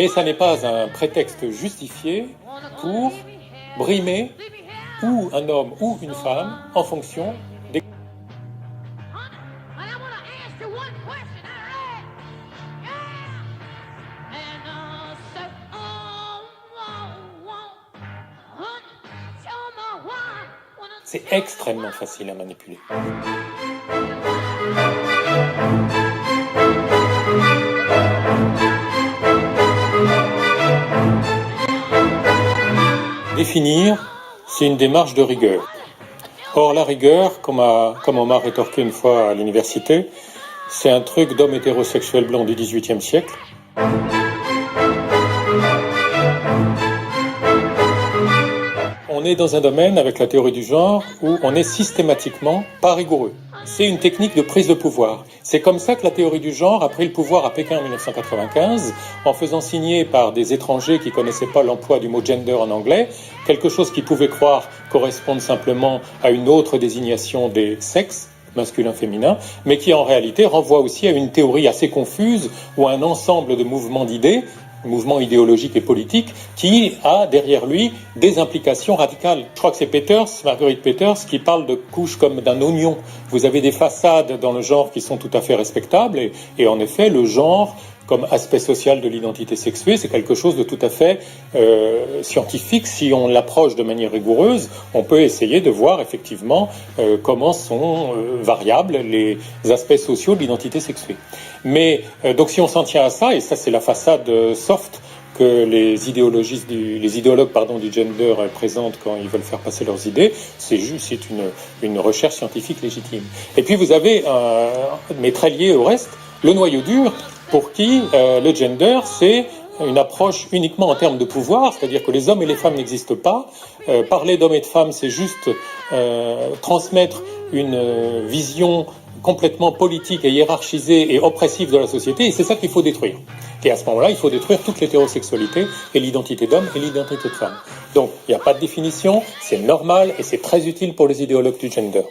mais ça n'est pas un prétexte justifié pour brimer ou un homme ou une femme en fonction des... C'est extrêmement facile à manipuler. Définir, c'est une démarche de rigueur. Or, la rigueur, comme on m'a rétorqué une fois à l'université, c'est un truc d'homme hétérosexuel blanc du XVIIIe siècle. On est dans un domaine, avec la théorie du genre, où on est systématiquement pas rigoureux. C'est une technique de prise de pouvoir. C'est comme ça que la théorie du genre a pris le pouvoir à Pékin en 1995, en faisant signer par des étrangers qui connaissaient pas l'emploi du mot gender en anglais, quelque chose qu'ils pouvaient croire correspondre simplement à une autre désignation des sexes, masculin-féminin, mais qui en réalité renvoie aussi à une théorie assez confuse ou à un ensemble de mouvements d'idées, mouvement idéologique et politique, qui a derrière lui des implications radicales. Je crois que c'est Marguerite Peters, qui parle de couches comme d'un oignon. Vous avez des façades dans le genre qui sont tout à fait respectables, et en effet, le genre, comme aspect social de l'identité sexuée, c'est quelque chose de tout à fait scientifique. Si on l'approche de manière rigoureuse, on peut essayer de voir effectivement comment sont variables les aspects sociaux de l'identité sexuée. Mais donc si on s'en tient à ça, et ça c'est la façade soft que les idéologues du gender présentent quand ils veulent faire passer leurs idées, c'est une recherche scientifique légitime. Et puis vous avez, mais très lié au reste, le noyau dur, pour qui le gender, c'est une approche uniquement en termes de pouvoir, c'est-à-dire que les hommes et les femmes n'existent pas. Parler d'hommes et de femmes, c'est juste transmettre une vision complètement politique et hiérarchisée et oppressive de la société, et c'est ça qu'il faut détruire. Et à ce moment-là, il faut détruire toute l'hétérosexualité et l'identité d'homme et l'identité de femme. Donc, il n'y a pas de définition, c'est normal et c'est très utile pour les idéologues du gender.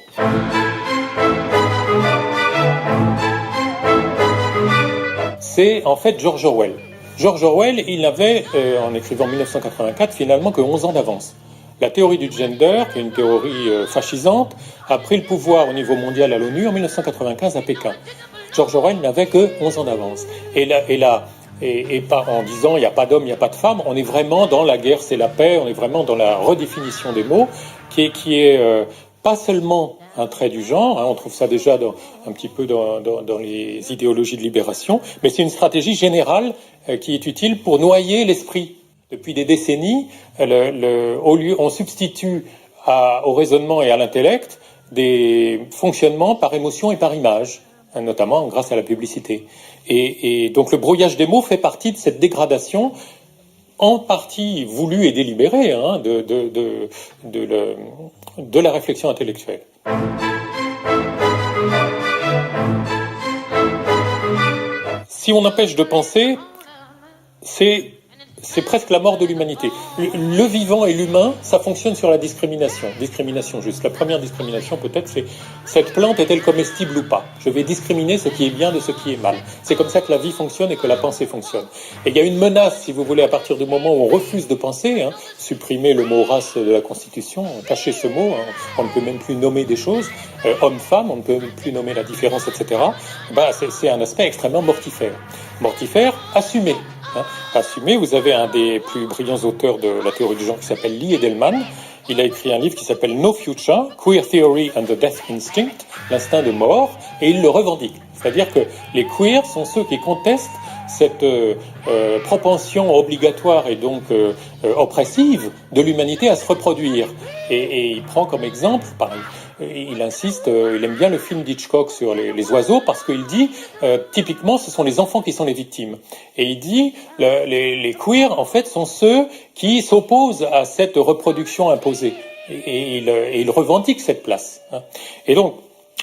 C'est en fait George Orwell. George Orwell, il n'avait, en écrivant 1984, finalement que 11 ans d'avance. La théorie du gender, qui est une théorie fascisante, a pris le pouvoir au niveau mondial à l'ONU en 1995 à Pékin. George Orwell n'avait que 11 ans d'avance. Et pas en disant il n'y a pas d'homme, il n'y a pas de femme, on est vraiment dans la guerre, c'est la paix, on est vraiment dans la redéfinition des mots, qui est pas seulement un trait du genre, hein, on trouve ça déjà un petit peu dans les idéologies de libération, mais c'est une stratégie générale qui est utile pour noyer l'esprit. Depuis des décennies, on substitue au raisonnement et à l'intellect des fonctionnements par émotion et par image, notamment grâce à la publicité. Et donc le brouillage des mots fait partie de cette dégradation, en partie voulue et délibérée, hein, de la réflexion intellectuelle. Si on empêche de penser, c'est presque la mort de l'humanité. Le vivant et l'humain, ça fonctionne sur la discrimination. Discrimination juste. La première discrimination, peut-être, c'est cette plante est-elle comestible ou pas. Je vais discriminer ce qui est bien de ce qui est mal. C'est comme ça que la vie fonctionne et que la pensée fonctionne. Et il y a une menace, si vous voulez, à partir du moment où on refuse de penser, hein, supprimer le mot race de la Constitution, cacher ce mot, hein, on ne peut même plus nommer des choses, homme-femme, on ne peut même plus nommer la différence, etc. C'est un aspect extrêmement mortifère. Mortifère, assumé. Hein, assumé, vous avez un des plus brillants auteurs de la théorie du genre qui s'appelle Lee Edelman. Il a écrit un livre qui s'appelle No Future, Queer Theory and the Death Instinct, l'instinct de mort, et il le revendique. C'est-à-dire que les queers sont ceux qui contestent cette propension obligatoire et donc oppressive de l'humanité à se reproduire. Et il prend comme exemple, il insiste, il aime bien le film d'Hitchcock sur les oiseaux parce qu'il dit, typiquement, ce sont les enfants qui sont les victimes. Et il dit, les queers, en fait, sont ceux qui s'opposent à cette reproduction imposée. Et il revendique cette place. Et donc,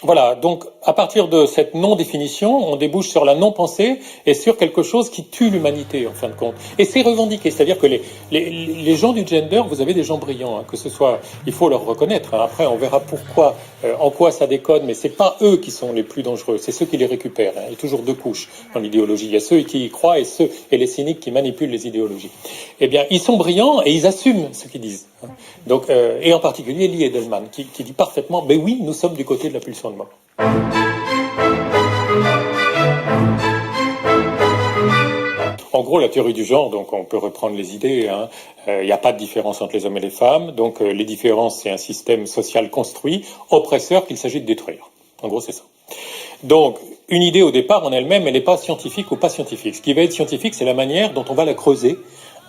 Voilà, donc à partir de cette non-définition, on débouche sur la non-pensée et sur quelque chose qui tue l'humanité en fin de compte. Et c'est revendiqué, c'est-à-dire que les gens du gender, vous avez des gens brillants, hein, que ce soit, il faut leur reconnaître. Hein. Après, on verra pourquoi, en quoi ça déconne, mais c'est pas eux qui sont les plus dangereux, c'est ceux qui les récupèrent. Hein. Il y a toujours deux couches dans l'idéologie. Il y a ceux qui y croient et les cyniques qui manipulent les idéologies. Eh bien, ils sont brillants et ils assument ce qu'ils disent. Hein. Donc, et en particulier Lee Edelman, qui dit parfaitement, ben oui, nous sommes du côté de la pulsion de mort. En gros, la théorie du genre, donc on peut reprendre les idées, hein. Il n'y a pas de différence entre les hommes et les femmes, donc les différences, c'est un système social construit, oppresseur qu'il s'agit de détruire. En gros, c'est ça. Donc, une idée au départ en elle-même, elle n'est pas scientifique ou pas scientifique. Ce qui va être scientifique, c'est la manière dont on va la creuser,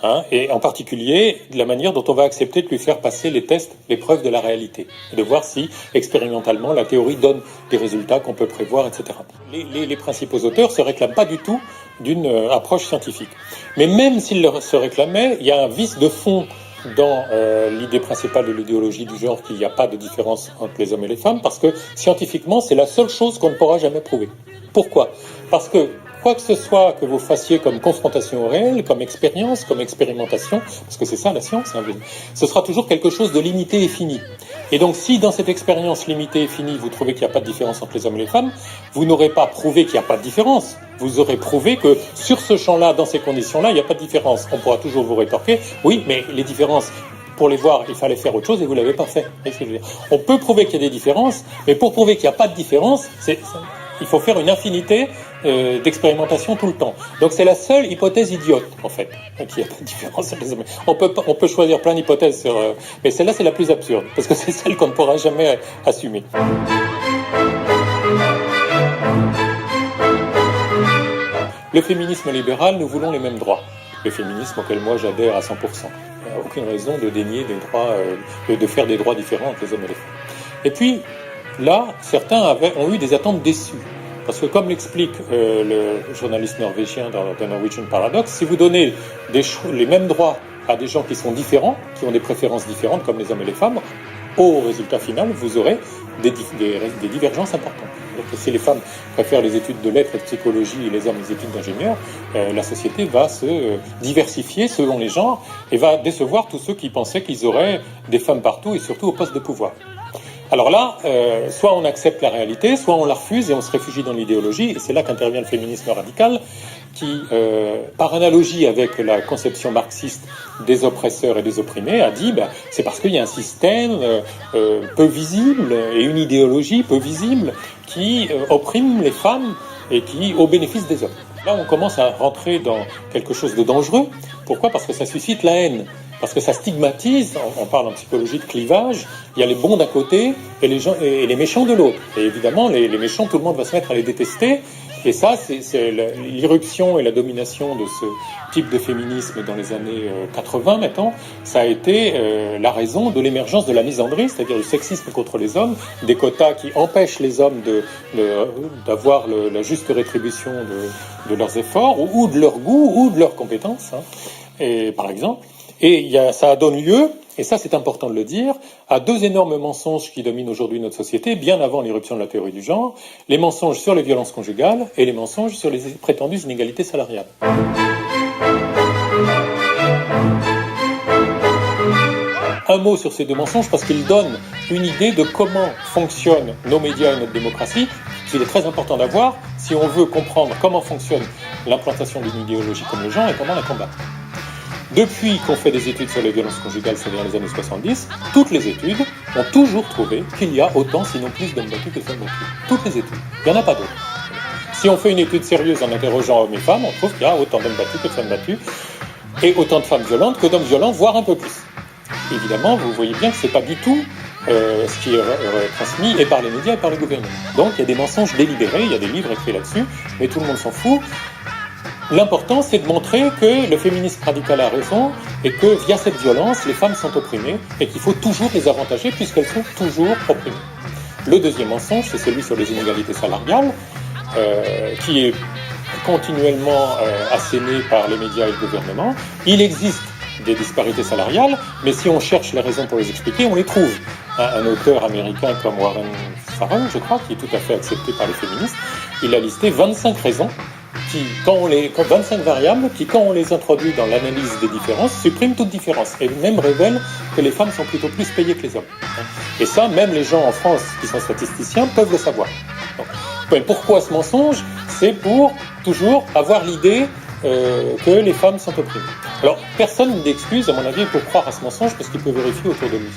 hein, et en particulier la manière dont on va accepter de lui faire passer les tests, les preuves de la réalité, de voir si expérimentalement la théorie donne des résultats qu'on peut prévoir, etc. Les principaux auteurs se réclament pas du tout d'une approche scientifique. Mais même s'ils se réclamaient, il y a un vice de fond dans l'idée principale de l'idéologie du genre qu'il n'y a pas de différence entre les hommes et les femmes, parce que scientifiquement, c'est la seule chose qu'on ne pourra jamais prouver. Pourquoi ? Parce que quoi que ce soit que vous fassiez comme confrontation au réel, comme expérience, comme expérimentation, parce que c'est ça la science, hein, ce sera toujours quelque chose de limité et fini. Et donc si dans cette expérience limitée et finie, vous trouvez qu'il n'y a pas de différence entre les hommes et les femmes, vous n'aurez pas prouvé qu'il n'y a pas de différence. Vous aurez prouvé que sur ce champ-là, dans ces conditions-là, il n'y a pas de différence. On pourra toujours vous rétorquer, oui, mais les différences, pour les voir, il fallait faire autre chose et vous ne l'avez pas fait. C'est ce que je veux dire. On peut prouver qu'il y a des différences, mais pour prouver qu'il n'y a pas de différence, il faut faire une infinité d'expérimentation tout le temps. Donc c'est la seule hypothèse idiote, en fait, qu'il n'y a pas de différence entre les hommes. On peut choisir plein d'hypothèses, mais celle-là c'est la plus absurde, parce que c'est celle qu'on ne pourra jamais assumer. Le féminisme libéral, nous voulons les mêmes droits. Le féminisme auquel moi j'adhère à 100%. Il n'y a aucune raison de dénier des droits, de faire des droits différents entre les hommes et les femmes. Et puis, là, certains ont eu des attentes déçues. Parce que comme l'explique le journaliste norvégien dans The Norwegian Paradox, si vous donnez les mêmes droits à des gens qui sont différents, qui ont des préférences différentes comme les hommes et les femmes, au résultat final, vous aurez des divergences importantes. Donc, si les femmes préfèrent les études de lettres et de psychologie et les hommes les études d'ingénieur, la société va se diversifier selon les genres et va décevoir tous ceux qui pensaient qu'ils auraient des femmes partout et surtout au poste de pouvoir. Alors là, soit on accepte la réalité, soit on la refuse et on se réfugie dans l'idéologie, et c'est là qu'intervient le féminisme radical, qui, par analogie avec la conception marxiste des oppresseurs et des opprimés, a dit c'est parce qu'il y a un système peu visible et une idéologie peu visible qui opprime les femmes et qui au bénéfice des hommes. Là, on commence à rentrer dans quelque chose de dangereux. Pourquoi ? Parce que ça suscite la haine. Parce que ça stigmatise, on parle en psychologie de clivage, il y a les bons d'un côté et les méchants de l'autre. Et évidemment, les méchants, tout le monde va se mettre à les détester. Et ça, c'est l'irruption et la domination de ce type de féminisme dans les années 80 maintenant. Ça a été la raison de l'émergence de la misandrie, c'est-à-dire du sexisme contre les hommes, des quotas qui empêchent les hommes d'avoir la juste rétribution de leurs efforts ou de leur goût ou de leurs compétences, hein, et, par exemple. Et ça donne lieu, et ça c'est important de le dire, à deux énormes mensonges qui dominent aujourd'hui notre société, bien avant l'irruption de la théorie du genre, les mensonges sur les violences conjugales et les mensonges sur les prétendues inégalités salariales. Un mot sur ces deux mensonges parce qu'ils donnent une idée de comment fonctionnent nos médias et notre démocratie, qu'il est très important d'avoir si on veut comprendre comment fonctionne l'implantation d'une idéologie comme le genre et comment la combattre. Depuis qu'on fait des études sur les violences conjugales, c'est-à-dire les années 70, toutes les études ont toujours trouvé qu'il y a autant, sinon plus, d'hommes battus que de femmes battues. Toutes les études. Il n'y en a pas d'autres. Si on fait une étude sérieuse en interrogeant hommes et femmes, on trouve qu'il y a autant d'hommes battus que de femmes battues, et autant de femmes violentes que d'hommes violents, voire un peu plus. Évidemment, vous voyez bien que ce n'est pas du tout ce qui est transmis et par les médias et par les gouvernements. Donc il y a des mensonges délibérés, il y a des livres écrits là-dessus, mais tout le monde s'en fout. L'important, c'est de montrer que le féminisme radical a raison et que, via cette violence, les femmes sont opprimées et qu'il faut toujours les avantager puisqu'elles sont toujours opprimées. Le deuxième mensonge, c'est celui sur les inégalités salariales, qui est continuellement asséné par les médias et le gouvernement. Il existe des disparités salariales, mais si on cherche les raisons pour les expliquer, on les trouve. Un auteur américain comme Warren Farrell, je crois, qui est tout à fait accepté par les féministes, il a listé 25 raisons 25 variables qui, quand on les introduit dans l'analyse des différences, suppriment toute différence et même révèlent que les femmes sont plutôt plus payées que les hommes. Et ça, même les gens en France qui sont statisticiens peuvent le savoir. Donc, pourquoi ce mensonge? C'est pour toujours avoir l'idée que les femmes sont opprimées. Alors, personne d'excuse, à mon avis, pour croire à ce mensonge parce qu'il peut vérifier autour de lui.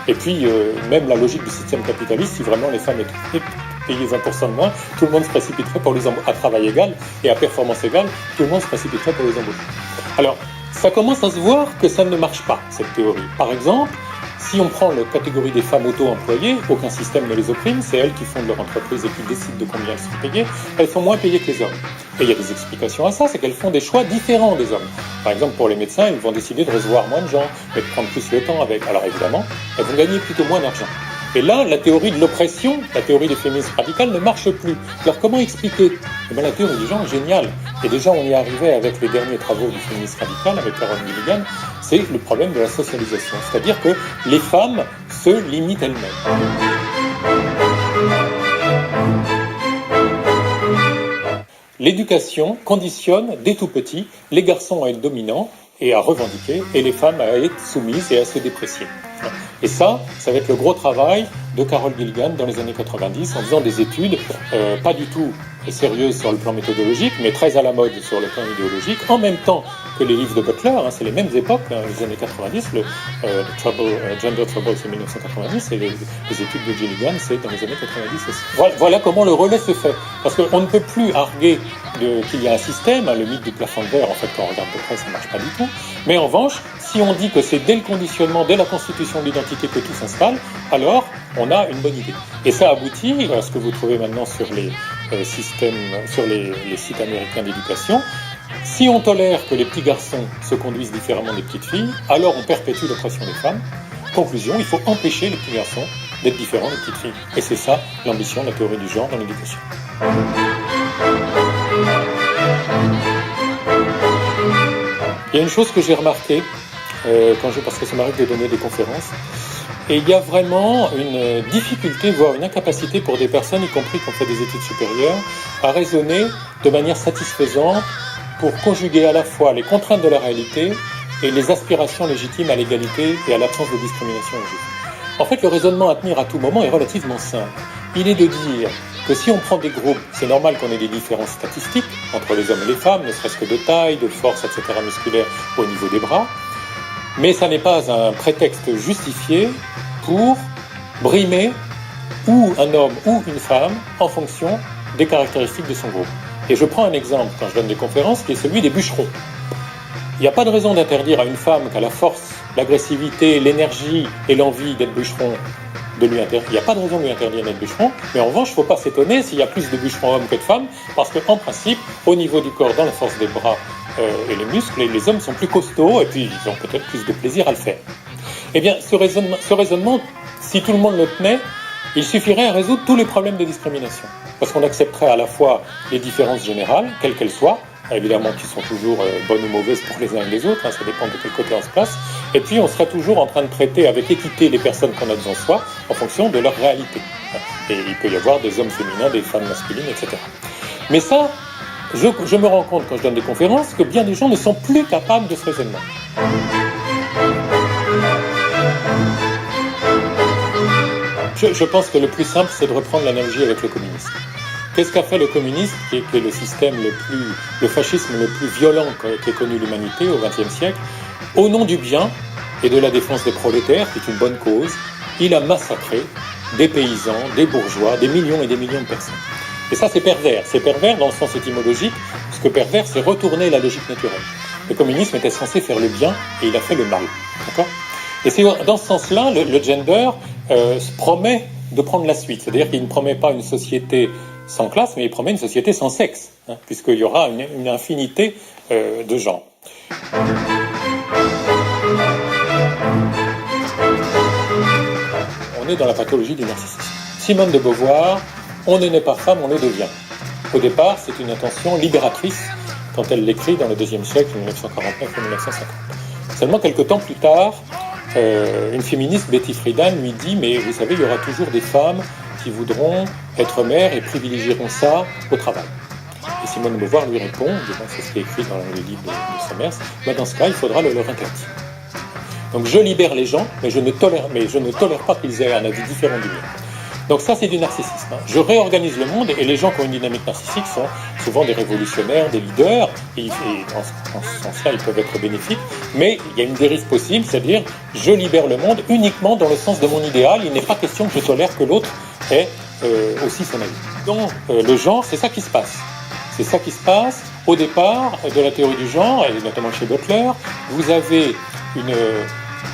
Et puis, même la logique du système capitaliste, si vraiment les femmes étaient payées 20% de moins, tout le monde se précipiterait pour les embaucher. À travail égal et à performance égale, tout le monde se précipiterait pour les embaucher. Alors, ça commence à se voir que ça ne marche pas, cette théorie. Par exemple, si on prend la catégorie des femmes auto-employées, aucun système ne les opprime, c'est elles qui fondent leur entreprise et qui décident de combien elles sont payées, elles sont moins payées que les hommes. Et il y a des explications à ça, c'est qu'elles font des choix différents des hommes. Par exemple, pour les médecins, ils vont décider de recevoir moins de gens, et de prendre plus le temps avec. Alors évidemment, elles vont gagner plutôt moins d'argent. Et là, la théorie de l'oppression, la théorie des féministes radicales ne marche plus. Alors comment expliquer? Eh bien, la théorie du genre est géniale. Et déjà, on y arrivait avec les derniers travaux du féminisme radical, avec Carol Gilligan, c'est le problème de la socialisation. C'est-à-dire que les femmes se limitent elles-mêmes. L'éducation conditionne, dès tout petit, les garçons à être dominants et à revendiquer, et les femmes à être soumises et à se déprécier. Et ça va être le gros travail de Carol Gilligan dans les années 90, en faisant des études pas du tout sérieuses sur le plan méthodologique, mais très à la mode sur le plan idéologique, en même temps que les livres de Butler, c'est les mêmes époques, les années 90, Gender Trouble c'est 1990, et les études de Gilligan c'est dans les années 90 aussi. Voilà comment le relais se fait, parce qu'on ne peut plus arguer qu'il y a un système, le mythe du plafond de verre, en fait quand on regarde de près ça ne marche pas du tout, mais en revanche, si on dit que c'est dès le conditionnement, dès la constitution de l'identité que tout s'installe, alors on a une bonne idée. Et ça aboutit à ce que vous trouvez maintenant sur les systèmes, sur les sites américains d'éducation. Si on tolère que les petits garçons se conduisent différemment des petites filles, alors on perpétue l'oppression des femmes. Conclusion, il faut empêcher les petits garçons d'être différents des petites filles. Et c'est ça l'ambition de la théorie du genre dans l'éducation. Il y a une chose que j'ai remarquée, parce que ça m'arrive de donner des conférences, et il y a vraiment une difficulté, voire une incapacité pour des personnes, y compris qui ont fait des études supérieures, à raisonner de manière satisfaisante pour conjuguer à la fois les contraintes de la réalité et les aspirations légitimes à l'égalité et à l'absence de discrimination injuste. En fait, le raisonnement à tenir à tout moment est relativement simple. Il est de dire que si on prend des groupes, c'est normal qu'on ait des différences statistiques entre les hommes et les femmes, ne serait-ce que de taille, de force, etc., musculaire au niveau des bras, mais ça n'est pas un prétexte justifié pour brimer ou un homme ou une femme en fonction des caractéristiques de son groupe. Et je prends un exemple quand je donne des conférences qui est celui des bûcherons. Il n'y a pas de raison d'interdire à une femme qui a la force, l'agressivité, l'énergie et l'envie d'être bûcheron de lui interdire. Il n'y a pas de raison de lui interdire d'être bûcheron, mais en revanche, il ne faut pas s'étonner s'il y a plus de bûcherons hommes que de femmes, parce qu'en principe, au niveau du corps, dans la force des bras et les muscles, les hommes sont plus costauds et puis ils ont peut-être plus de plaisir à le faire. Eh bien, ce raisonnement, si tout le monde le tenait, il suffirait à résoudre tous les problèmes de discrimination. Parce qu'on accepterait à la fois les différences générales, quelles qu'elles soient, évidemment qui sont toujours bonnes ou mauvaises pour les uns et les autres, ça dépend de quel côté on se place, et puis on serait toujours en train de traiter avec équité les personnes qu'on a devant soi en fonction de leur réalité. Et il peut y avoir des hommes féminins, des femmes masculines, etc. Mais ça, je me rends compte quand je donne des conférences que bien des gens ne sont plus capables de ce raisonnement. Je pense que le plus simple, c'est de reprendre l'analogie avec le communisme. Qu'est-ce qu'a fait le communisme, qui est le système le fascisme le plus violent qu'ait connu l'humanité au XXe siècle? Au nom du bien et de la défense des prolétaires, qui est une bonne cause, il a massacré des paysans, des bourgeois, des millions et des millions de personnes. Et ça, c'est pervers. C'est pervers dans le sens étymologique, parce que pervers, c'est retourner la logique naturelle. Le communisme était censé faire le bien, et il a fait le mal. D'accord ? Et c'est dans ce sens-là, le gender se promet de prendre la suite. C'est-à-dire qu'il ne promet pas une société sans classe, mais il promet une société sans sexe, puisqu'il y aura une infinité de genres. On est dans la pathologie du narcissisme. Simone de Beauvoir, on ne naît pas femme, on le devient. Au départ, c'est une intention libératrice quand elle l'écrit dans le IIe siècle, 1949 ou 1950. Seulement quelques temps plus tard, une féministe, Betty Friedan, lui dit « Mais vous savez, il y aura toujours des femmes qui voudront être mères et privilégieront ça au travail. » Et Simone de Beauvoir lui répond, c'est ce qui est écrit dans le livre de Somers, dans ce cas, il faudra le leur interdire. Donc je libère les gens, mais je ne tolère pas qu'ils aient un avis différent du mien. Donc ça, c'est du narcissisme. Je réorganise le monde, et les gens qui ont une dynamique narcissique sont souvent des révolutionnaires, des leaders, et en ce sens-là, ils peuvent être bénéfiques, mais il y a une dérive possible, c'est-à-dire je libère le monde uniquement dans le sens de mon idéal. Il n'est pas question que je tolère que l'autre ait aussi son avis. Donc le genre, c'est ça qui se passe. C'est ça qui se passe au départ de la théorie du genre, et notamment chez Butler. Vous avez une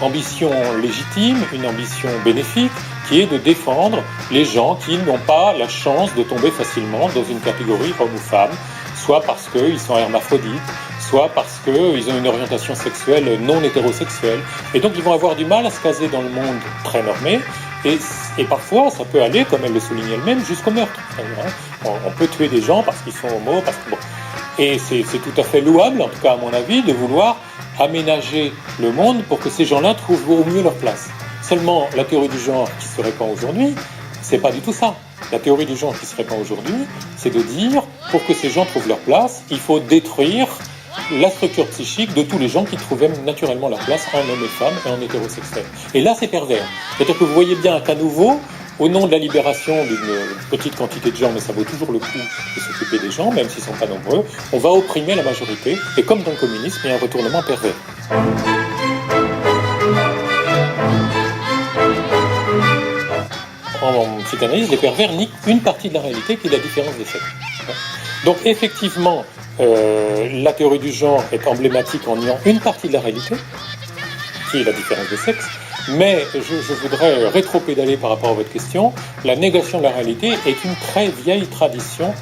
ambition légitime, une ambition bénéfique, qui est de défendre les gens qui n'ont pas la chance de tomber facilement dans une catégorie homme ou femme, soit parce qu'ils sont hermaphrodites, soit parce qu'ils ont une orientation sexuelle non hétérosexuelle. Et donc ils vont avoir du mal à se caser dans le monde très normé, et parfois ça peut aller, comme elle le souligne elle-même, jusqu'au meurtre. On peut tuer des gens parce qu'ils sont homo, parce que bon. Et c'est tout à fait louable, en tout cas à mon avis, de vouloir aménager le monde pour que ces gens-là trouvent au mieux leur place. Seulement, la théorie du genre qui se répand aujourd'hui, c'est pas du tout ça. La théorie du genre qui se répand aujourd'hui, c'est de dire, pour que ces gens trouvent leur place, il faut détruire la structure psychique de tous les gens qui trouvaient naturellement leur place en hommes et femmes et en hétérosexuels. Et là, c'est pervers. C'est-à-dire que vous voyez bien qu'à nouveau, au nom de la libération d'une petite quantité de gens, mais ça vaut toujours le coup de s'occuper des gens, même s'ils ne sont pas nombreux, on va opprimer la majorité, et comme dans le communisme, il y a un retournement pervers. En psychanalyse, les pervers nient une partie de la réalité qui est la différence des sexes. Donc effectivement, la théorie du genre est emblématique en niant une partie de la réalité, qui est la différence des sexes, mais je voudrais rétro-pédaler par rapport à votre question. La négation de la réalité est une très vieille tradition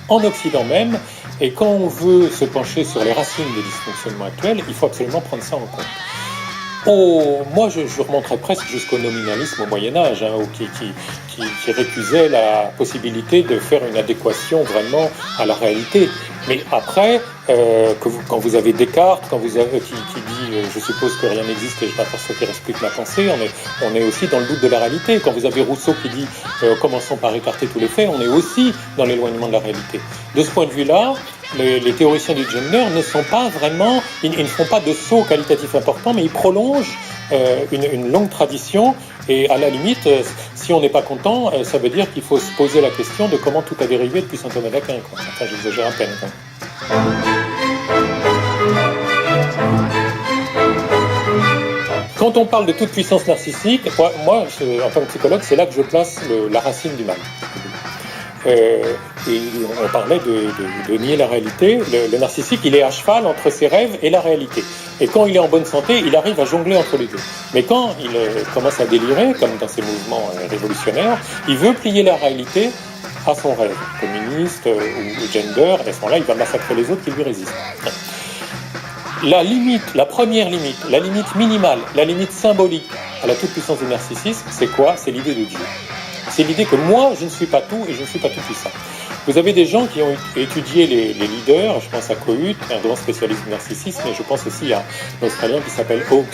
en Occident même, et quand on veut se pencher sur les racines des dysfonctionnements actuels, il faut absolument prendre ça en compte. Moi, je remonterais presque jusqu'au nominalisme au Moyen-Âge, qui récusait la possibilité de faire une adéquation vraiment à la réalité. Mais après, quand vous avez Descartes, qui dit « je suppose que rien n'existe et je m'aperçois qu'il explique ma pensée », on est aussi dans le doute de la réalité. Quand vous avez Rousseau qui dit « commençons par écarter tous les faits », on est aussi dans l'éloignement de la réalité. De ce point de vue-là, les théoriciens du gender ne sont pas vraiment, ils ne font pas de saut qualitatif important, mais ils prolongent une longue tradition, et à la limite, si on n'est pas content, ça veut dire qu'il faut se poser la question de comment tout a dérivé depuis Saint Thomas d'Aquin. Enfin, j'exagère à peine. Quand on parle de toute puissance narcissique, moi en tant que psychologue, c'est là que je place la racine du mal. Et on parlait de nier la réalité. Le narcissique, il est à cheval entre ses rêves et la réalité. Et quand il est en bonne santé, il arrive à jongler entre les deux. Mais quand il commence à délirer, comme dans ses mouvements révolutionnaires, il veut plier la réalité à son rêve, communiste ou gender, et à ce moment-là, il va massacrer les autres qui lui résistent. La limite, la première limite, la limite minimale, la limite symbolique à la toute-puissance du narcissisme, c'est quoi? C'est l'idée de Dieu. C'est l'idée que moi, je ne suis pas tout et je ne suis pas tout puissant. Vous avez des gens qui ont étudié les leaders, je pense à Kohut, un grand spécialiste du narcissisme, et je pense aussi à un Australien qui s'appelle Hawkes.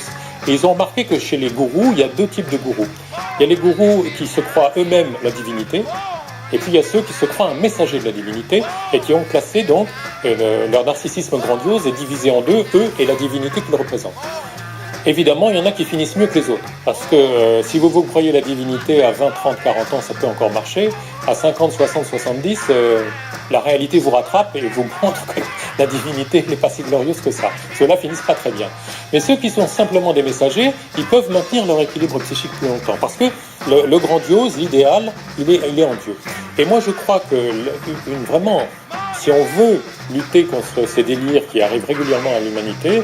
Et ils ont remarqué que chez les gourous, il y a deux types de gourous. Il y a les gourous qui se croient eux-mêmes la divinité, et puis il y a ceux qui se croient un messager de la divinité, et qui ont classé donc leur narcissisme grandiose est divisé en deux, eux et la divinité qu'ils représentent. Évidemment, il y en a qui finissent mieux que les autres. Parce que si vous croyez la divinité à 20, 30, 40 ans, ça peut encore marcher. À 50, 60, 70, la réalité vous rattrape et vous montre que la divinité n'est pas si glorieuse que ça. Ceux-là finissent pas très bien. Mais ceux qui sont simplement des messagers, ils peuvent maintenir leur équilibre psychique plus longtemps. Parce que le grandiose, l'idéal, il est en Dieu. Et moi, je crois que vraiment, si on veut lutter contre ces délires qui arrivent régulièrement à l'humanité,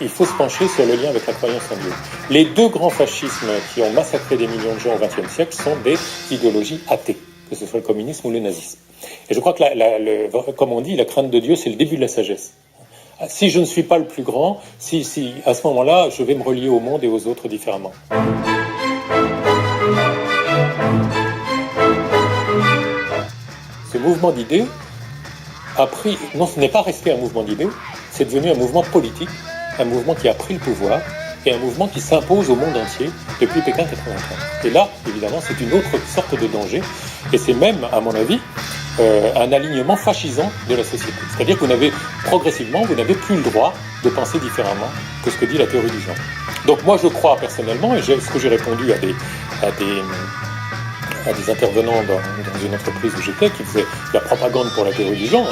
il faut se pencher sur le lien avec la croyance en Dieu. Les deux grands fascismes qui ont massacré des millions de gens au XXe siècle sont des idéologies athées, que ce soit le communisme ou le nazisme. Et je crois que, comme on dit, la crainte de Dieu, c'est le début de la sagesse. Si je ne suis pas le plus grand, si à ce moment-là, je vais me relier au monde et aux autres différemment. Ce mouvement d'idées ce n'est pas resté un mouvement d'idées, c'est devenu un mouvement politique, un mouvement qui a pris le pouvoir et un mouvement qui s'impose au monde entier depuis Pékin 95. Et là, évidemment, c'est une autre sorte de danger, et c'est même, à mon avis, un alignement fascisant de la société. C'est-à-dire que progressivement, vous n'avez plus le droit de penser différemment que ce que dit la théorie du genre. Donc moi, je crois personnellement, et ce que j'ai répondu à des intervenants dans une entreprise où j'étais, qui faisait la propagande pour la théorie du genre,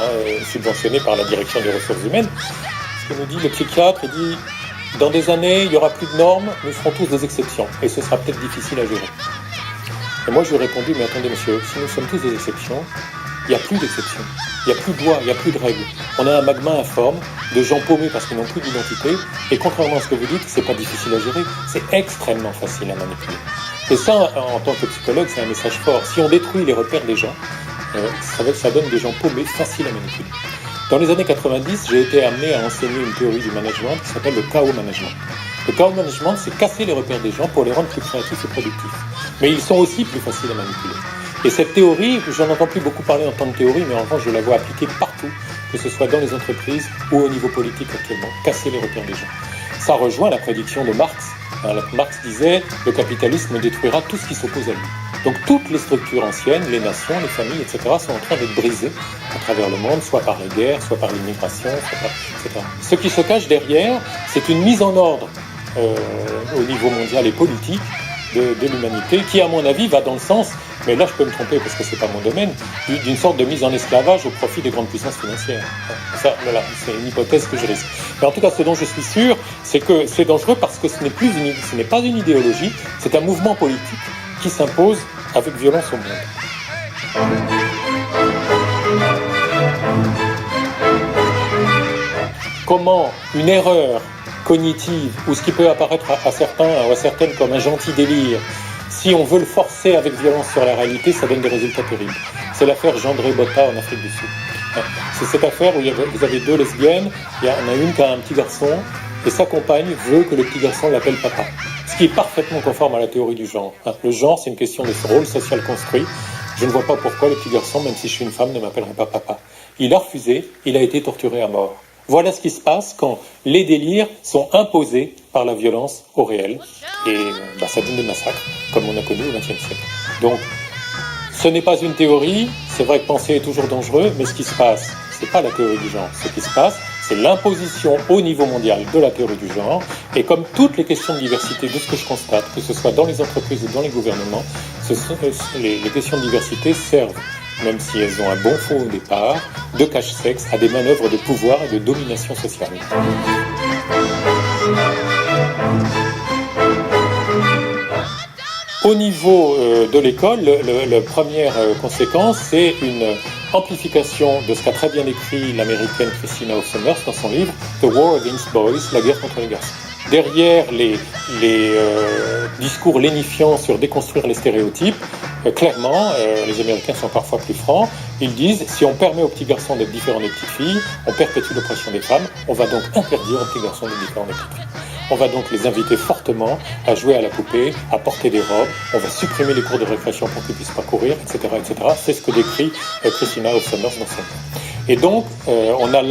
subventionnée par la direction des ressources humaines, ce que nous dit le psychiatre, il dit « Dans des années, il n'y aura plus de normes, nous serons tous des exceptions, et ce sera peut-être difficile à gérer. » Et moi, je lui ai répondu « Mais attendez, monsieur, si nous sommes tous des exceptions, il n'y a plus d'exceptions, il n'y a plus de loi, il n'y a plus de règles. On a un magma informe de gens paumés parce qu'ils n'ont plus d'identité, et contrairement à ce que vous dites, c'est pas difficile à gérer, c'est extrêmement facile à manipuler. » Et ça, en tant que psychologue, c'est un message fort. Si on détruit les repères des gens, ça donne des gens paumés, faciles à manipuler. Dans les années 90, j'ai été amené à enseigner une théorie du management qui s'appelle le chaos management. Le chaos management, c'est casser les repères des gens pour les rendre plus créatifs et productifs. Mais ils sont aussi plus faciles à manipuler. Et cette théorie, j'en entends plus beaucoup parler en tant que théorie, mais en revanche, je la vois appliquée partout, que ce soit dans les entreprises ou au niveau politique actuellement. Casser les repères des gens. Ça rejoint la prédiction de Marx. Marx disait « Le capitalisme détruira tout ce qui s'oppose à lui ». Donc toutes les structures anciennes, les nations, les familles, etc. sont en train d'être brisées à travers le monde, soit par les guerres, soit par l'immigration, etc. Ce qui se cache derrière, c'est une mise en ordre au niveau mondial et politique de l'humanité qui, à mon avis, va dans le sens, mais là je peux me tromper parce que c'est pas mon domaine, d'une sorte de mise en esclavage au profit des grandes puissances financières. Ça, voilà, c'est une hypothèse que je risque. Mais en tout cas, ce dont je suis sûr, c'est que c'est dangereux parce que ce n'est pas une idéologie, c'est un mouvement politique qui s'impose avec violence au monde. Comment une erreur cognitive, ou ce qui peut apparaître à certains ou à certaines comme un gentil délire, si on veut le forcer avec violence sur la réalité, ça donne des résultats terribles. C'est l'affaire Gendré Botta en Afrique du Sud. C'est cette affaire où vous avez deux lesbiennes, il y en a une qui a un petit garçon, et sa compagne veut que le petit garçon l'appelle papa. Ce qui est parfaitement conforme à la théorie du genre. Le genre, c'est une question de rôle social construit. Je ne vois pas pourquoi le petit garçon, même si je suis une femme, ne m'appellerait pas papa. Il a refusé, il a été torturé à mort. Voilà ce qui se passe quand les délires sont imposés par la violence au réel. Et ça donne des massacres, comme on a connu au XXe siècle. Donc, ce n'est pas une théorie, c'est vrai que penser est toujours dangereux, mais ce qui se passe, c'est pas la théorie du genre. Ce qui se passe, c'est l'imposition au niveau mondial de la théorie du genre. Et comme toutes les questions de diversité, de ce que je constate, que ce soit dans les entreprises ou dans les gouvernements, les questions de diversité servent, même si elles ont un bon fond au départ, de cache-sexe à des manœuvres de pouvoir et de domination sociale. Au niveau de l'école, la première conséquence, c'est une amplification de ce qu'a très bien écrit l'américaine Christina Hoff Sommers dans son livre « The War Against Boys », la guerre contre les garçons. Derrière les discours lénifiants sur déconstruire les stéréotypes, clairement, les Américains sont parfois plus francs, ils disent si on permet aux petits garçons d'être différents des petites filles, on perpétue l'oppression des femmes, on va donc interdire aux petits garçons d'être différents des petites filles. On va donc les inviter fortement à jouer à la poupée, à porter des robes, on va supprimer les cours de récréation pour qu'ils ne puissent pas courir, etc., etc. C'est ce que décrit Christina Hoff Sommers dans son livre. Et donc, on a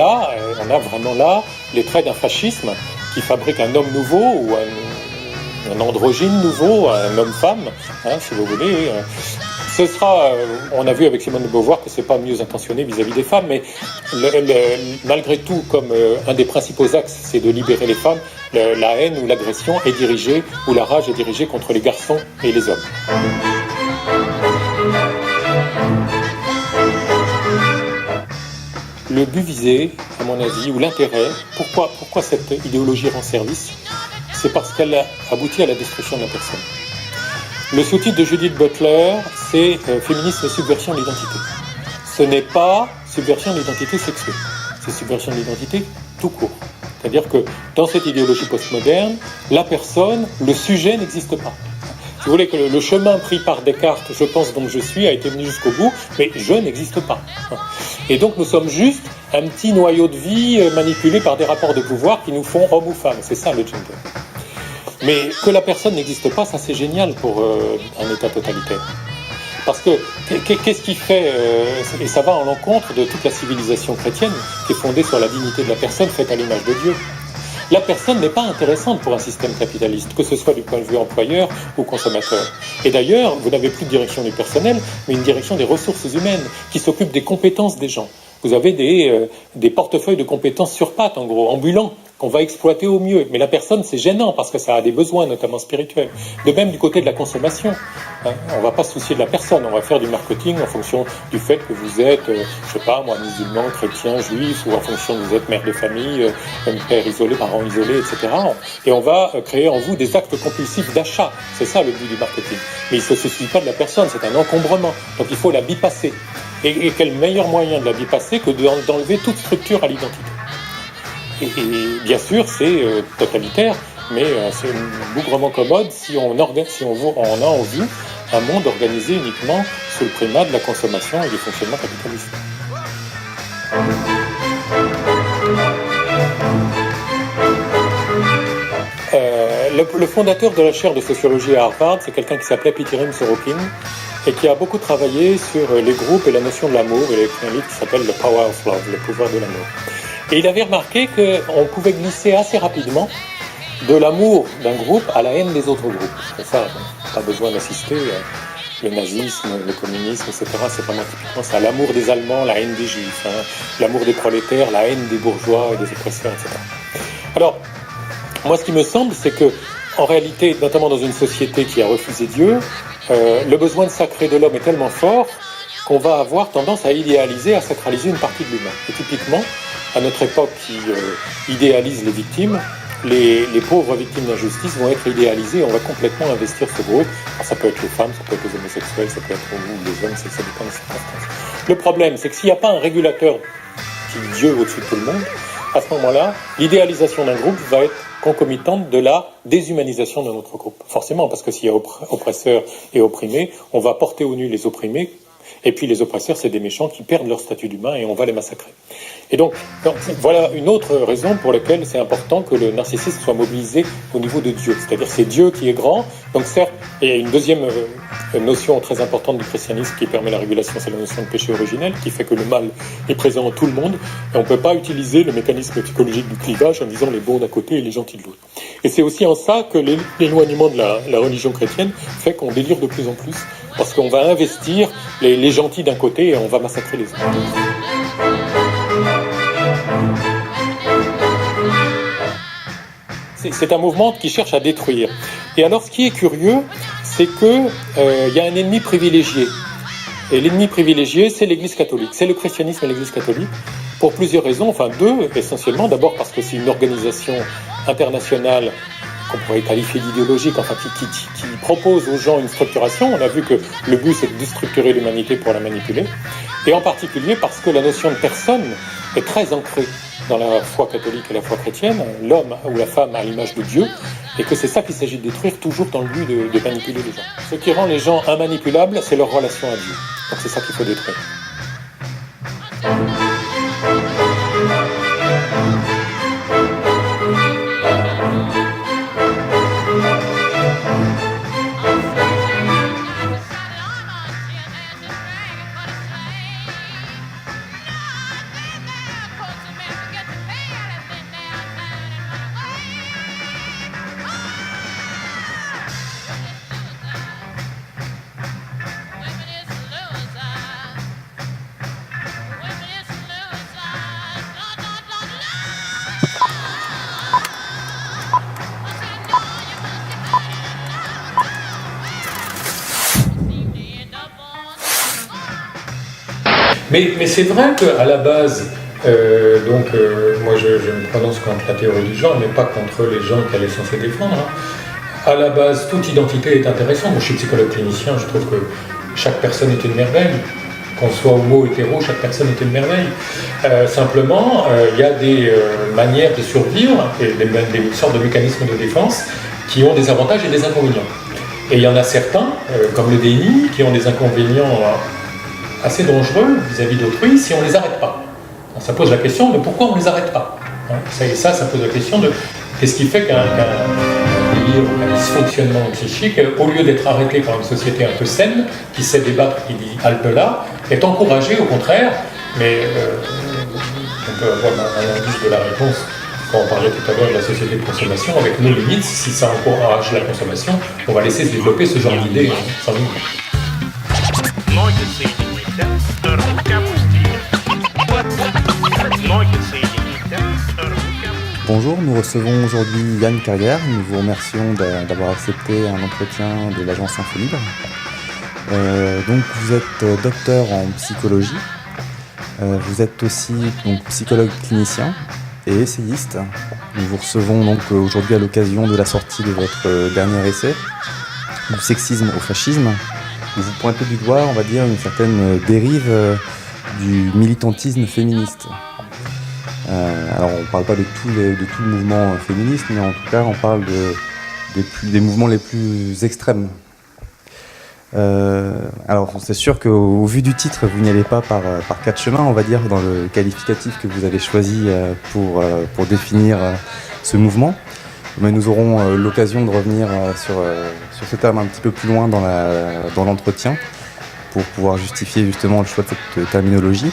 vraiment là les traits d'un fascisme qui fabrique un homme nouveau ou un androgyne nouveau, un homme-femme, si vous voulez. Ce sera, on a vu avec Simone de Beauvoir que c'est pas mieux intentionné vis-à-vis des femmes, mais malgré tout, comme un des principaux axes, c'est de libérer les femmes, la haine ou l'agression est dirigée, ou la rage est dirigée contre les garçons et les hommes. Le but visé, à mon avis, ou l'intérêt, pourquoi cette idéologie rend service, c'est parce qu'elle aboutit à la destruction de la personne. Le sous-titre de Judith Butler, c'est Féminisme et subversion de l'identité. Ce n'est pas subversion de l'identité sexuelle, c'est subversion de l'identité tout court. C'est-à-dire que dans cette idéologie postmoderne, la personne, le sujet n'existe pas. Si vous voulez que le chemin pris par Descartes, je pense donc je suis, a été venu jusqu'au bout, mais je n'existe pas. Et donc nous sommes juste un petit noyau de vie manipulé par des rapports de pouvoir qui nous font homme ou femme. C'est ça le gender. Mais que la personne n'existe pas, ça c'est génial pour un État totalitaire. Parce que qu'est-ce qui fait, et ça va en l'encontre de toute la civilisation chrétienne, qui est fondée sur la dignité de la personne faite à l'image de Dieu. La personne n'est pas intéressante pour un système capitaliste, que ce soit du point de vue employeur ou consommateur. Et d'ailleurs, vous n'avez plus de direction du personnel, mais une direction des ressources humaines qui s'occupe des compétences des gens. Vous avez des portefeuilles de compétences sur pattes, en gros, ambulants, qu'on va exploiter au mieux. Mais la personne, c'est gênant parce que ça a des besoins, notamment spirituels. De même du côté de la consommation. Hein, on ne va pas se soucier de la personne, on va faire du marketing en fonction du fait que vous êtes, je sais pas, moi, musulman, chrétien, juif, ou en fonction que vous êtes mère de famille, père isolé, parent isolé, etc. Et on va créer en vous des actes compulsifs d'achat. C'est ça le but du marketing. Mais il ne se soucie pas de la personne, c'est un encombrement. Donc il faut la bypasser. Et quel meilleur moyen de la bypasser que d'enlever toute structure à l'identité. Et bien sûr, c'est totalitaire, mais c'est bougrement commode si on a en vue un monde organisé uniquement sous le primat de la consommation et du fonctionnement capitaliste. Le fondateur de la chaire de sociologie à Harvard, c'est quelqu'un qui s'appelait Pitirim Sorokin et qui a beaucoup travaillé sur les groupes et la notion de l'amour. Il a écrit un livre qui s'appelle The Power of Love, le pouvoir de l'amour. Et il avait remarqué qu'on pouvait glisser assez rapidement de l'amour d'un groupe à la haine des autres groupes. C'est ça, pas besoin d'assister. Le nazisme, le communisme, etc. C'est vraiment typiquement ça. L'amour des Allemands, la haine des Juifs. L'amour des prolétaires, la haine des bourgeois et des oppresseurs, etc. Alors, moi, ce qui me semble, c'est que, en réalité, notamment dans une société qui a refusé Dieu, le besoin de sacré de l'homme est tellement fort qu'on va avoir tendance à idéaliser, à sacraliser une partie de l'humain. Et typiquement, à notre époque qui idéalise les victimes, les pauvres victimes d'injustice vont être idéalisées, on va complètement investir ce groupe. Alors, ça peut être les femmes, ça peut être les homosexuels, ça peut être les hommes, ça dépend des circonstances. Le problème, c'est que s'il n'y a pas un régulateur qui est Dieu au-dessus de tout le monde, à ce moment-là, l'idéalisation d'un groupe va être concomitante de la déshumanisation d'un autre groupe. Forcément, parce que s'il y a oppresseurs et opprimés, on va porter au nu les opprimés, et puis les oppresseurs, c'est des méchants qui perdent leur statut d'humain et on va les massacrer. Et donc, voilà une autre raison pour laquelle c'est important que le narcissisme soit mobilisé au niveau de Dieu. C'est-à-dire c'est Dieu qui est grand. Donc certes, il y a une deuxième notion très importante du christianisme qui permet la régulation, c'est la notion de péché originel, qui fait que le mal est présent en tout le monde. Et on ne peut pas utiliser le mécanisme psychologique du clivage en disant les bons d'un côté et les gentils de l'autre. Et c'est aussi en ça que l'éloignement de la religion chrétienne fait qu'on délire de plus en plus, parce qu'on va investir les gentils d'un côté et on va massacrer les autres. C'est un mouvement qui cherche à détruire. Et alors, ce qui est curieux, c'est qu'il y a un ennemi privilégié. Et l'ennemi privilégié, c'est l'Église catholique. C'est le christianisme et l'Église catholique, pour plusieurs raisons, enfin deux essentiellement. D'abord parce que c'est une organisation internationale qu'on pourrait qualifier d'idéologique, enfin qui propose aux gens une structuration. On a vu que le but, c'est de déstructurer l'humanité pour la manipuler. Et en particulier parce que la notion de personne est très ancrée dans la foi catholique et la foi chrétienne, l'homme ou la femme à l'image de Dieu, et que c'est ça qu'il s'agit de détruire toujours dans le but de manipuler les gens. Ce qui rend les gens immanipulables, c'est leur relation à Dieu. Donc c'est ça qu'il faut détruire. Mais c'est vrai qu'à la base, moi je me prononce contre la théorie du genre, mais pas contre les gens qu'elle est censée défendre. Hein. À la base, toute identité est intéressante. Moi je suis psychologue clinicien, je trouve que chaque personne est une merveille. Qu'on soit homo, hétéro, chaque personne est une merveille. Simplement, il y a des manières de survivre et des sortes de mécanismes de défense qui ont des avantages et des inconvénients. Et il y en a certains, comme le déni, qui ont des inconvénients assez dangereux vis-à-vis d'autrui si on ne les arrête pas. Alors, ça pose la question de pourquoi on ne les arrête pas. Hein, ça pose la question de qu'est-ce qui fait qu'un dysfonctionnement psychique, au lieu d'être arrêté par une société un peu saine, qui sait débattre, qui dit halte là, est encouragé au contraire, mais on peut avoir un indice de la réponse on parlait tout à l'heure de la société de consommation, avec nos limites, si ça encourage la consommation, on va laisser se développer ce genre d'idées sans limite. Bonjour, nous recevons aujourd'hui Yann Carrière. Nous vous remercions d'avoir accepté un entretien de l'agence Infolibre. Donc vous êtes docteur en psychologie. Vous êtes aussi donc, psychologue clinicien et essayiste. Nous vous recevons donc aujourd'hui à l'occasion de la sortie de votre dernier essai, du sexisme au fascisme, où vous pointez du doigt, on va dire, une certaine dérive du militantisme féministe. Alors on ne parle pas de tout le mouvement féministe, mais en tout cas on parle des mouvements les plus extrêmes. Alors c'est sûr qu'au vu du titre, vous n'y allez pas par quatre chemins, on va dire, dans le qualificatif que vous avez choisi pour définir ce mouvement. Mais nous aurons l'occasion de revenir sur ce terme un petit peu plus loin dans l'entretien pour pouvoir justifier justement le choix de cette terminologie.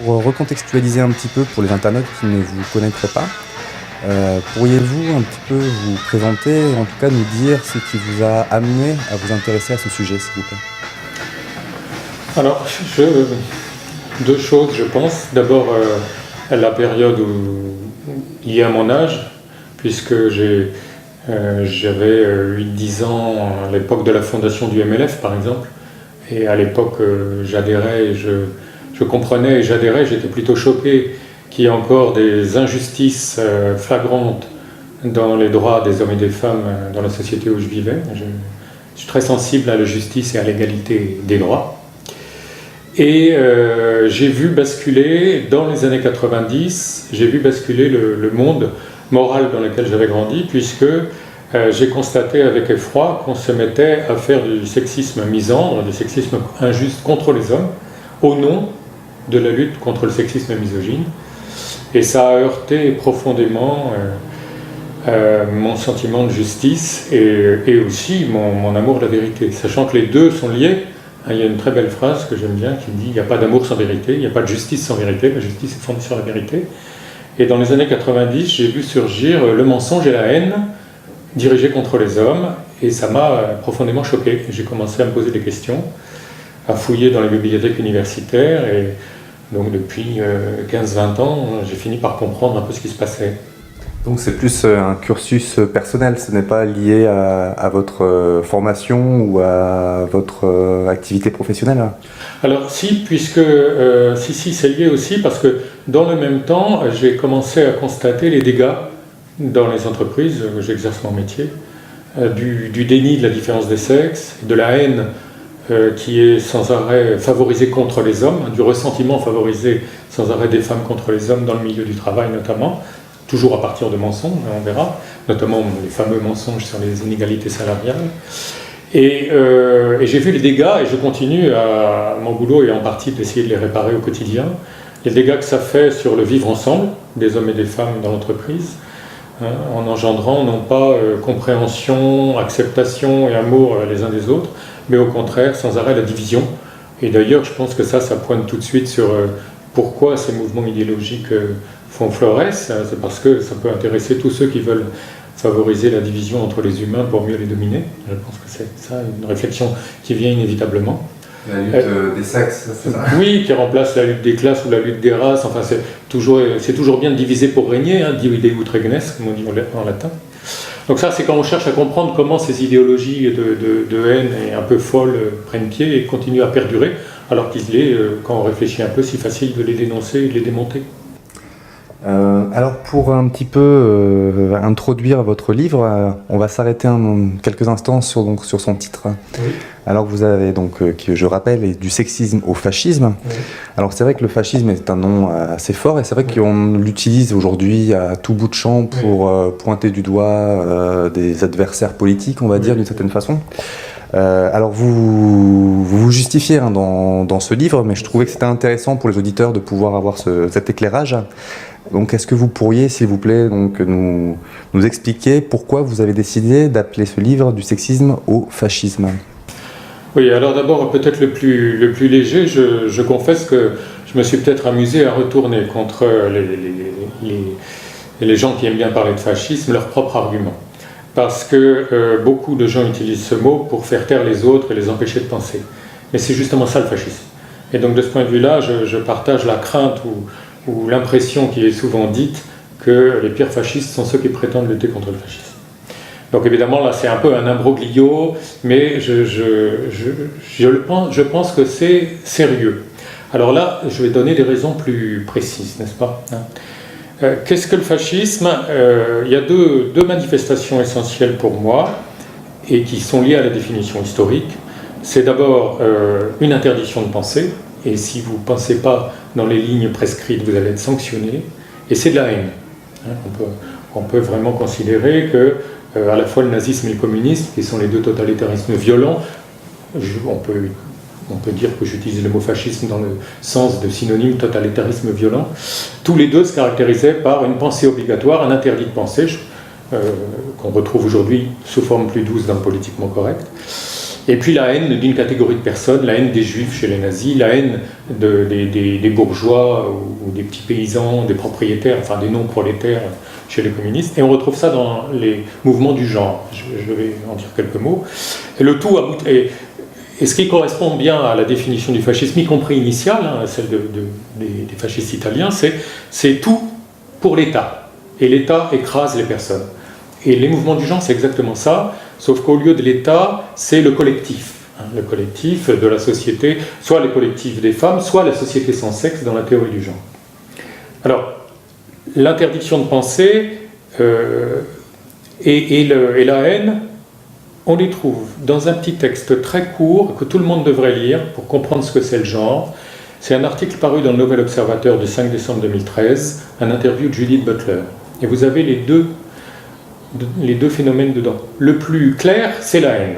Pour recontextualiser un petit peu pour les internautes qui ne vous connaîtraient pas, pourriez-vous un petit peu vous présenter et en tout cas nous dire ce qui vous a amené à vous intéresser à ce sujet, s'il vous plaît? Alors, deux choses, je pense. D'abord, la période liée à mon âge, puisque j'avais 8-10 ans à l'époque de la fondation du MLF, par exemple. Et à l'époque, j'adhérais, je comprenais et j'adhérais, j'étais plutôt choqué qu'il y ait encore des injustices flagrantes dans les droits des hommes et des femmes dans la société où je vivais. Je suis très sensible à la justice et à l'égalité des droits. Et j'ai vu basculer, dans les années 90, j'ai vu basculer le monde moral dans lequel j'avais grandi, puisque j'ai constaté avec effroi qu'on se mettait à faire du sexisme misandre, du sexisme injuste contre les hommes, au nom de la lutte contre le sexisme misogyne. Et ça a heurté profondément mon sentiment de justice et aussi mon amour de la vérité, sachant que les deux sont liés. Il y a une très belle phrase que j'aime bien qui dit « Il n'y a pas d'amour sans vérité, il n'y a pas de justice sans vérité, la justice est fondée sur la vérité ». Et dans les années 90, j'ai vu surgir le mensonge et la haine dirigés contre les hommes, et ça m'a profondément choqué. J'ai commencé à me poser des questions, à fouiller dans les bibliothèques universitaires, et donc depuis 15-20 ans, j'ai fini par comprendre un peu ce qui se passait. Donc c'est plus un cursus personnel, ce n'est pas lié à votre formation ou à votre activité professionnelle? Alors si, puisque si c'est lié aussi, parce que dans le même temps, j'ai commencé à constater les dégâts dans les entreprises où j'exerce mon métier, du déni de la différence des sexes, de la haine qui est sans arrêt favorisée contre les hommes, du ressentiment favorisé sans arrêt des femmes contre les hommes dans le milieu du travail notamment, toujours à partir de mensonges, on verra, notamment les fameux mensonges sur les inégalités salariales. Et j'ai vu les dégâts, et je continue à mon boulot et en partie d'essayer de les réparer au quotidien, les dégâts que ça fait sur le vivre ensemble des hommes et des femmes dans l'entreprise, en engendrant non pas compréhension, acceptation et amour les uns des autres, mais au contraire sans arrêt la division. Et d'ailleurs je pense que ça pointe tout de suite sur pourquoi ces mouvements idéologiques florissent, c'est parce que ça peut intéresser tous ceux qui veulent favoriser la division entre les humains pour mieux les dominer. Je pense que c'est ça une réflexion qui vient inévitablement. La lutte des sexes, c'est ça? Oui, qui remplace la lutte des classes ou la lutte des races. Enfin, c'est toujours bien de diviser pour régner, divide ut regnes, comme on dit en latin. Donc ça, c'est quand on cherche à comprendre comment ces idéologies de haine et un peu folles prennent pied et continuent à perdurer, alors qu'il est, quand on réfléchit un peu, si facile de les dénoncer et de les démonter. Alors pour un petit peu introduire votre livre, on va s'arrêter quelques instants sur son titre. Oui. Alors vous avez donc, qui je rappelle, est du sexisme au fascisme. Oui. Alors c'est vrai que le fascisme est un nom assez fort et c'est vrai qu'on l'utilise aujourd'hui à tout bout de champ pour pointer du doigt des adversaires politiques, on va dire d'une certaine façon. Alors vous justifiez dans ce livre, mais je trouvais que c'était intéressant pour les auditeurs de pouvoir avoir cet éclairage. Donc est-ce que vous pourriez, s'il vous plaît, donc, nous expliquer pourquoi vous avez décidé d'appeler ce livre du sexisme au fascisme? Oui, alors d'abord peut-être le plus léger, je confesse que je me suis peut-être amusé à retourner contre les gens qui aiment bien parler de fascisme leur propre argument. Parce que beaucoup de gens utilisent ce mot pour faire taire les autres et les empêcher de penser. Mais c'est justement ça le fascisme. Et donc de ce point de vue-là, je partage la crainte ou l'impression qui est souvent dite que les pires fascistes sont ceux qui prétendent lutter contre le fascisme. Donc évidemment, là, c'est un peu un imbroglio, mais je pense que c'est sérieux. Alors là, je vais donner des raisons plus précises, n'est-ce pas ? Qu'est-ce que le fascisme ? Il y a deux manifestations essentielles pour moi, et qui sont liées à la définition historique. C'est d'abord une interdiction de penser, et si vous ne pensez pas dans les lignes prescrites, vous allez être sanctionné, et c'est de la haine. On peut vraiment considérer que à la fois le nazisme et le communisme, qui sont les deux totalitarismes violents, on peut dire que j'utilise le mot fascisme dans le sens de synonyme totalitarisme violent, tous les deux se caractérisaient par une pensée obligatoire, un interdit de pensée, qu'on retrouve aujourd'hui sous forme plus douce dans le politiquement correct, et puis la haine d'une catégorie de personnes, la haine des juifs chez les nazis, la haine des bourgeois ou des petits paysans, des propriétaires, enfin des non-prolétaires chez les communistes, et on retrouve ça dans les mouvements du genre. Je vais en dire quelques mots. Et le tout et ce qui correspond bien à la définition du fascisme, y compris initiale, celle des fascistes italiens, c'est tout pour l'État. Et l'État écrase les personnes. Et les mouvements du genre, c'est exactement ça, sauf qu'au lieu de l'État, c'est le collectif. Le collectif de la société, soit les collectifs des femmes, soit la société sans sexe dans la théorie du genre. Alors, l'interdiction de penser et la haine, on les trouve dans un petit texte très court que tout le monde devrait lire pour comprendre ce que c'est le genre. C'est un article paru dans le Nouvel Observateur du 5 décembre 2013, un interview de Judith Butler. Et vous avez les deux phénomènes dedans. Le plus clair, c'est la haine.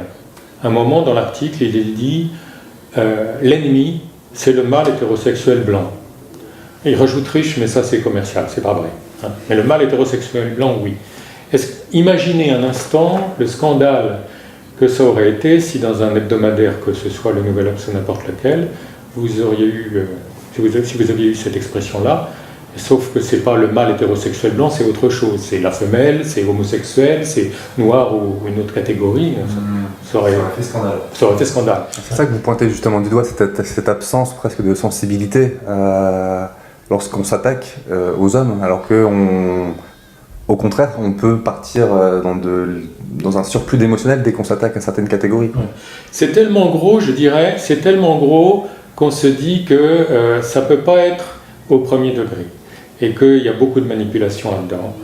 À un moment dans l'article, il est dit l'ennemi, c'est le mâle hétérosexuel blanc. Il rajoute riche, mais ça c'est commercial, c'est pas vrai. Mais le mâle hétérosexuel blanc, oui. Imaginez un instant le scandale que ça aurait été si dans un hebdomadaire, que ce soit le Nouvel Obs ou n'importe lequel, vous auriez eu, si vous aviez eu cette expression-là, sauf que c'est pas le mâle hétérosexuel blanc, c'est autre chose. C'est la femelle, c'est homosexuel, c'est noir ou une autre catégorie. Ça aurait fait scandale. Ça aurait fait scandale. C'est ça que vous pointez justement du doigt, cette absence presque de sensibilité lorsqu'on s'attaque aux hommes, alors que au contraire, on peut partir dans un surplus d'émotionnel dès qu'on s'attaque à certaines catégories. Ouais. C'est tellement gros, je dirais, c'est tellement gros qu'on se dit que ça ne peut pas être au premier degré. Et qu'il y a beaucoup de manipulation là-dedans.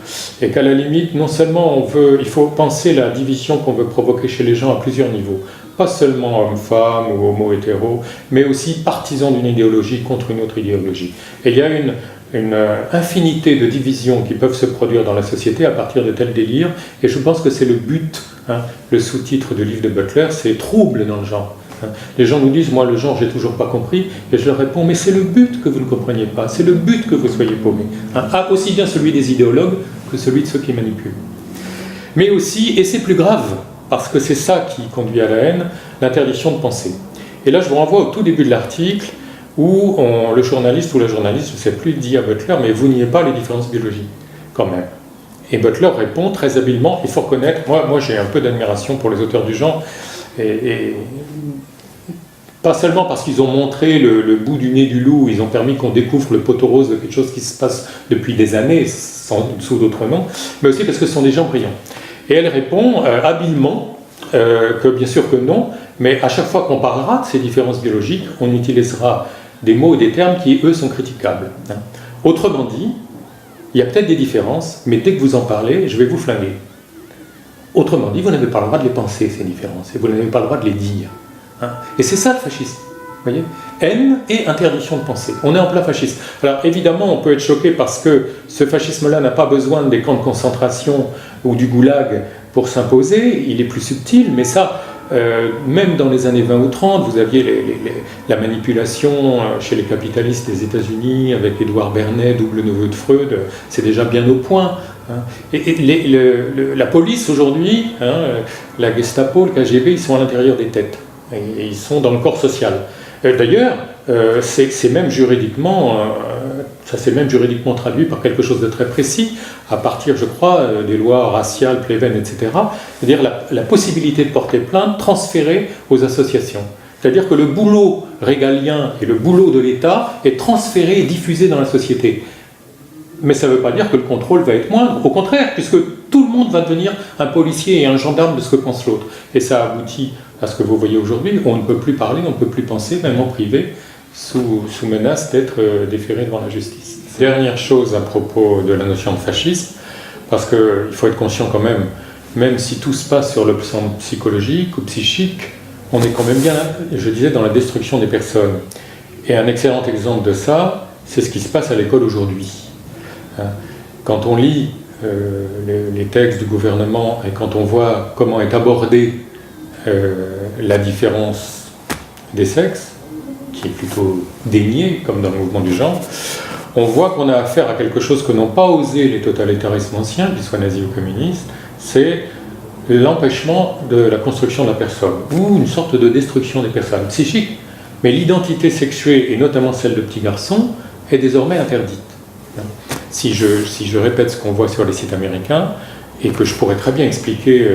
Et qu'à la limite, non seulement il faut penser la division qu'on veut provoquer chez les gens à plusieurs niveaux. Pas seulement homme-femme ou homo-hétéro, mais aussi partisans d'une idéologie contre une autre idéologie. Et il y a une infinité de divisions qui peuvent se produire dans la société à partir de tels délires, et je pense que c'est le but, le sous-titre du livre de Butler, c'est « Trouble dans le genre ». Les gens nous disent « Moi, le genre, j'ai toujours pas compris », et je leur réponds « Mais c'est le but que vous ne compreniez pas, c'est le but que vous soyez paumés. » Aussi bien celui des idéologues que celui de ceux qui manipulent. Mais aussi, et c'est plus grave, parce que c'est ça qui conduit à la haine, l'interdiction de penser. Et là, je vous renvoie au tout début de l'article, où le journaliste ou la journaliste, je ne sais plus, dit à Butler « Mais vous niez pas les différences biologiques, quand même. » Et Butler répond très habilement « Il faut reconnaître, moi j'ai un peu d'admiration pour les auteurs du genre, et pas seulement parce qu'ils ont montré le bout du nez du loup, ils ont permis qu'on découvre le poteau rose de quelque chose qui se passe depuis des années, sous d'autres noms, mais aussi parce que ce sont des gens brillants. » Et elle répond habilement que bien sûr que non, mais à chaque fois qu'on parlera de ces différences biologiques, on utilisera des mots et des termes qui, eux, sont critiquables. Autrement dit, il y a peut-être des différences, mais dès que vous en parlez, je vais vous flinguer. Autrement dit, vous n'avez pas le droit de les penser, ces différences, et vous n'avez pas le droit de les dire. Et c'est ça le fascisme, vous voyez ? Haine et interdiction de penser. On est en plein fascisme. Alors évidemment, on peut être choqué parce que ce fascisme-là n'a pas besoin des camps de concentration ou du goulag pour s'imposer, il est plus subtil, mais ça... même dans les années 20 ou 30, vous aviez la manipulation chez les capitalistes des États-Unis avec Édouard Bernays, double neveu de Freud, c'est déjà bien au point. Et la police aujourd'hui, la Gestapo, le KGB, ils sont à l'intérieur des têtes, et ils sont dans le corps social. D'ailleurs, c'est même juridiquement Ça s'est même juridiquement traduit par quelque chose de très précis, à partir, je crois, des lois raciales, plévennes, etc. C'est-à-dire la possibilité de porter plainte transférée aux associations. C'est-à-dire que le boulot régalien et le boulot de l'État est transféré et diffusé dans la société. Mais ça ne veut pas dire que le contrôle va être moindre, au contraire, puisque tout le monde va devenir un policier et un gendarme de ce que pense l'autre. Et ça aboutit à ce que vous voyez aujourd'hui, on ne peut plus parler, on ne peut plus penser, même en privé, sous menace d'être déféré devant la justice. Dernière chose à propos de la notion de fascisme, parce qu'il faut être conscient quand même si tout se passe sur le plan psychologique ou psychique, on est quand même bien, je disais, dans la destruction des personnes. Et un excellent exemple de ça, c'est ce qui se passe à l'école aujourd'hui. Quand on lit les textes du gouvernement et quand on voit comment est abordée la différence des sexes, qui est plutôt déniée, comme dans le mouvement du genre, on voit qu'on a affaire à quelque chose que n'ont pas osé les totalitarismes anciens, qu'ils soient nazis ou communistes, c'est l'empêchement de la construction de la personne, ou une sorte de destruction des personnes psychiques. Mais l'identité sexuée, et notamment celle de petits garçons, est désormais interdite. Si je répète ce qu'on voit sur les sites américains, et que je pourrais très bien expliquer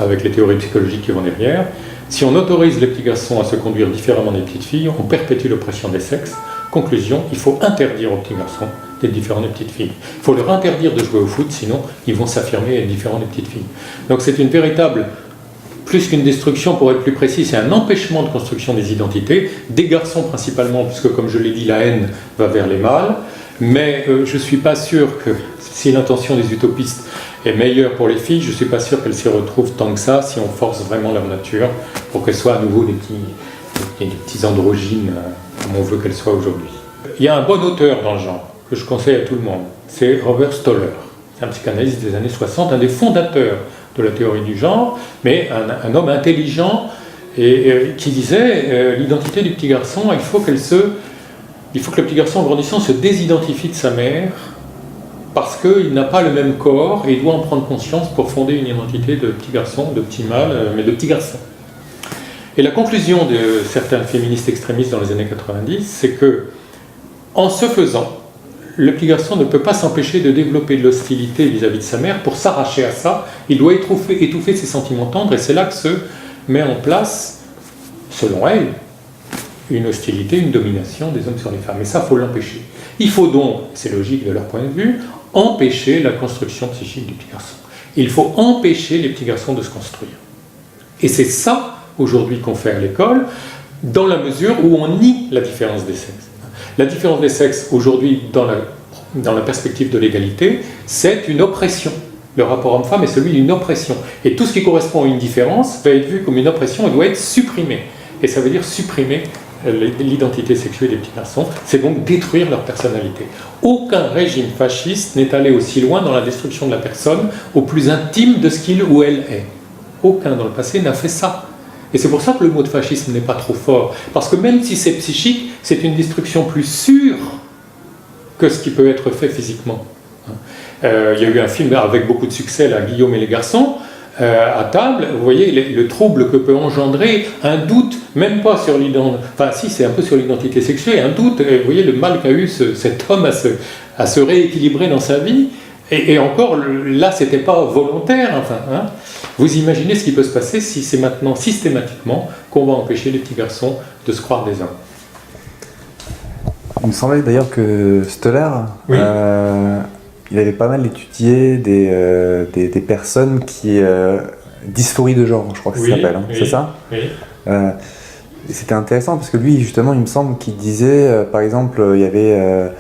avec les théories psychologiques qui vont derrière, si on autorise les petits garçons à se conduire différemment des petites filles, on perpétue l'oppression des sexes. Conclusion, il faut interdire aux petits garçons d'être différents des petites filles. Il faut leur interdire de jouer au foot, sinon ils vont s'affirmer et être différents des petites filles. Donc c'est une véritable, plus qu'une destruction pour être plus précis, c'est un empêchement de construction des identités, des garçons principalement, puisque comme je l'ai dit, la haine va vers les mâles, mais je ne suis pas sûr que si l'intention des utopistes est meilleure pour les filles, je ne suis pas sûr qu'elles s'y retrouvent tant que ça si on force vraiment leur nature pour qu'elles soient à nouveau des petits androgynes comme on veut qu'elles soient aujourd'hui. Il y a un bon auteur dans le genre que je conseille à tout le monde, c'est Robert Stoller. C'est un psychanalyste des années 60, un des fondateurs de la théorie du genre, mais un homme intelligent et qui disait l'identité du petit garçon, il faut que le petit garçon en grandissant se désidentifie de sa mère parce qu'il n'a pas le même corps et il doit en prendre conscience pour fonder une identité de petit garçon, de petit mâle, mais de petit garçon. Et la conclusion de certains féministes extrémistes dans les années 90, c'est que, en ce faisant, le petit garçon ne peut pas s'empêcher de développer de l'hostilité vis-à-vis de sa mère. Pour s'arracher à ça, il doit étouffer ses sentiments tendres, et c'est là que se met en place, selon elle, une hostilité, une domination des hommes sur les femmes. Et ça, il faut l'empêcher. Il faut donc, c'est logique de leur point de vue, empêcher la construction psychique du petit garçon. Il faut empêcher les petits garçons de se construire. Et c'est ça, aujourd'hui, qu'on fait à l'école, dans la mesure où on nie la différence des sexes. La différence des sexes, aujourd'hui, dans la perspective de l'égalité, c'est une oppression. Le rapport homme-femme est celui d'une oppression. Et tout ce qui correspond à une différence va être vu comme une oppression et doit être supprimé. Et ça veut dire supprimer l'identité sexuelle des petits garçons, c'est donc détruire leur personnalité. Aucun régime fasciste n'est allé aussi loin dans la destruction de la personne, au plus intime de ce qu'il ou elle est. Aucun dans le passé n'a fait ça. Et c'est pour ça que le mot de fascisme n'est pas trop fort. Parce que même si c'est psychique, c'est une destruction plus sûre que ce qui peut être fait physiquement. Il y a eu un film avec beaucoup de succès, là, Guillaume et les garçons, à table, vous voyez le trouble que peut engendrer un doute, même pas sur l'identité, enfin si, c'est un peu sur l'identité sexuelle, un doute, vous voyez le mal qu'a eu cet homme à se rééquilibrer dans sa vie, et encore, là, c'était pas volontaire, enfin, hein. Vous imaginez ce qui peut se passer si c'est maintenant systématiquement qu'on va empêcher les petits garçons de se croire des hommes. Il me semblait d'ailleurs que Stoller, oui. Il avait pas mal étudié des personnes qui... dysphorie de genre, je crois que ça s'appelle, hein, oui, c'est ça? Oui. C'était intéressant parce que lui, justement, il me semble qu'il disait, par exemple, il y avait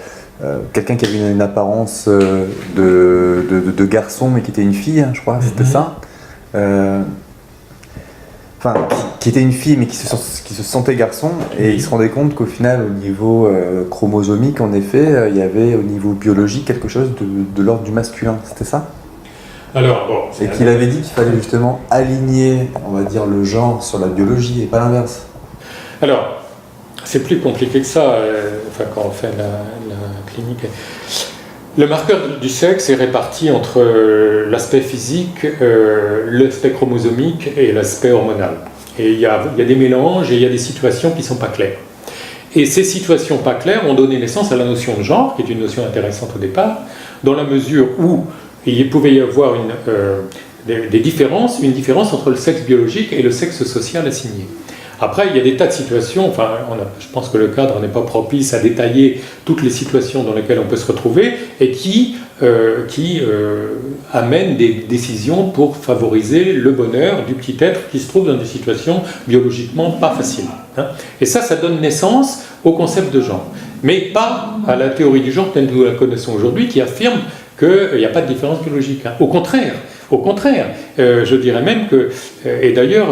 quelqu'un qui avait une apparence de garçon mais qui était une fille, hein, je crois, c'était ça. Enfin, qui était une fille mais qui se sentait garçon, et il se rendait compte qu'au final, au niveau chromosomique, en effet, il y avait au niveau biologique quelque chose de l'ordre du masculin, c'était ça? Alors, bon, et qu'il avait dit qu'il fallait justement aligner, on va dire, le genre sur la biologie et pas l'inverse. Alors, c'est plus compliqué que ça, enfin, quand on fait la clinique. Le marqueur du sexe est réparti entre l'aspect physique, l'aspect chromosomique et l'aspect hormonal. Et il y a des mélanges et il y a des situations qui ne sont pas claires. Et ces situations pas claires ont donné naissance à la notion de genre, qui est une notion intéressante au départ, dans la mesure où il pouvait y avoir une différence entre le sexe biologique et le sexe social assigné. Après, il y a des tas de situations, enfin, je pense que le cadre n'est pas propice à détailler toutes les situations dans lesquelles on peut se retrouver et qui amènent des décisions pour favoriser le bonheur du petit être qui se trouve dans des situations biologiquement pas faciles. Hein. Et ça donne naissance au concept de genre. Mais pas à la théorie du genre telle que nous la connaissons aujourd'hui, qui affirme qu'il n'y a pas de différence biologique. Hein. Au contraire, je dirais même que, et d'ailleurs,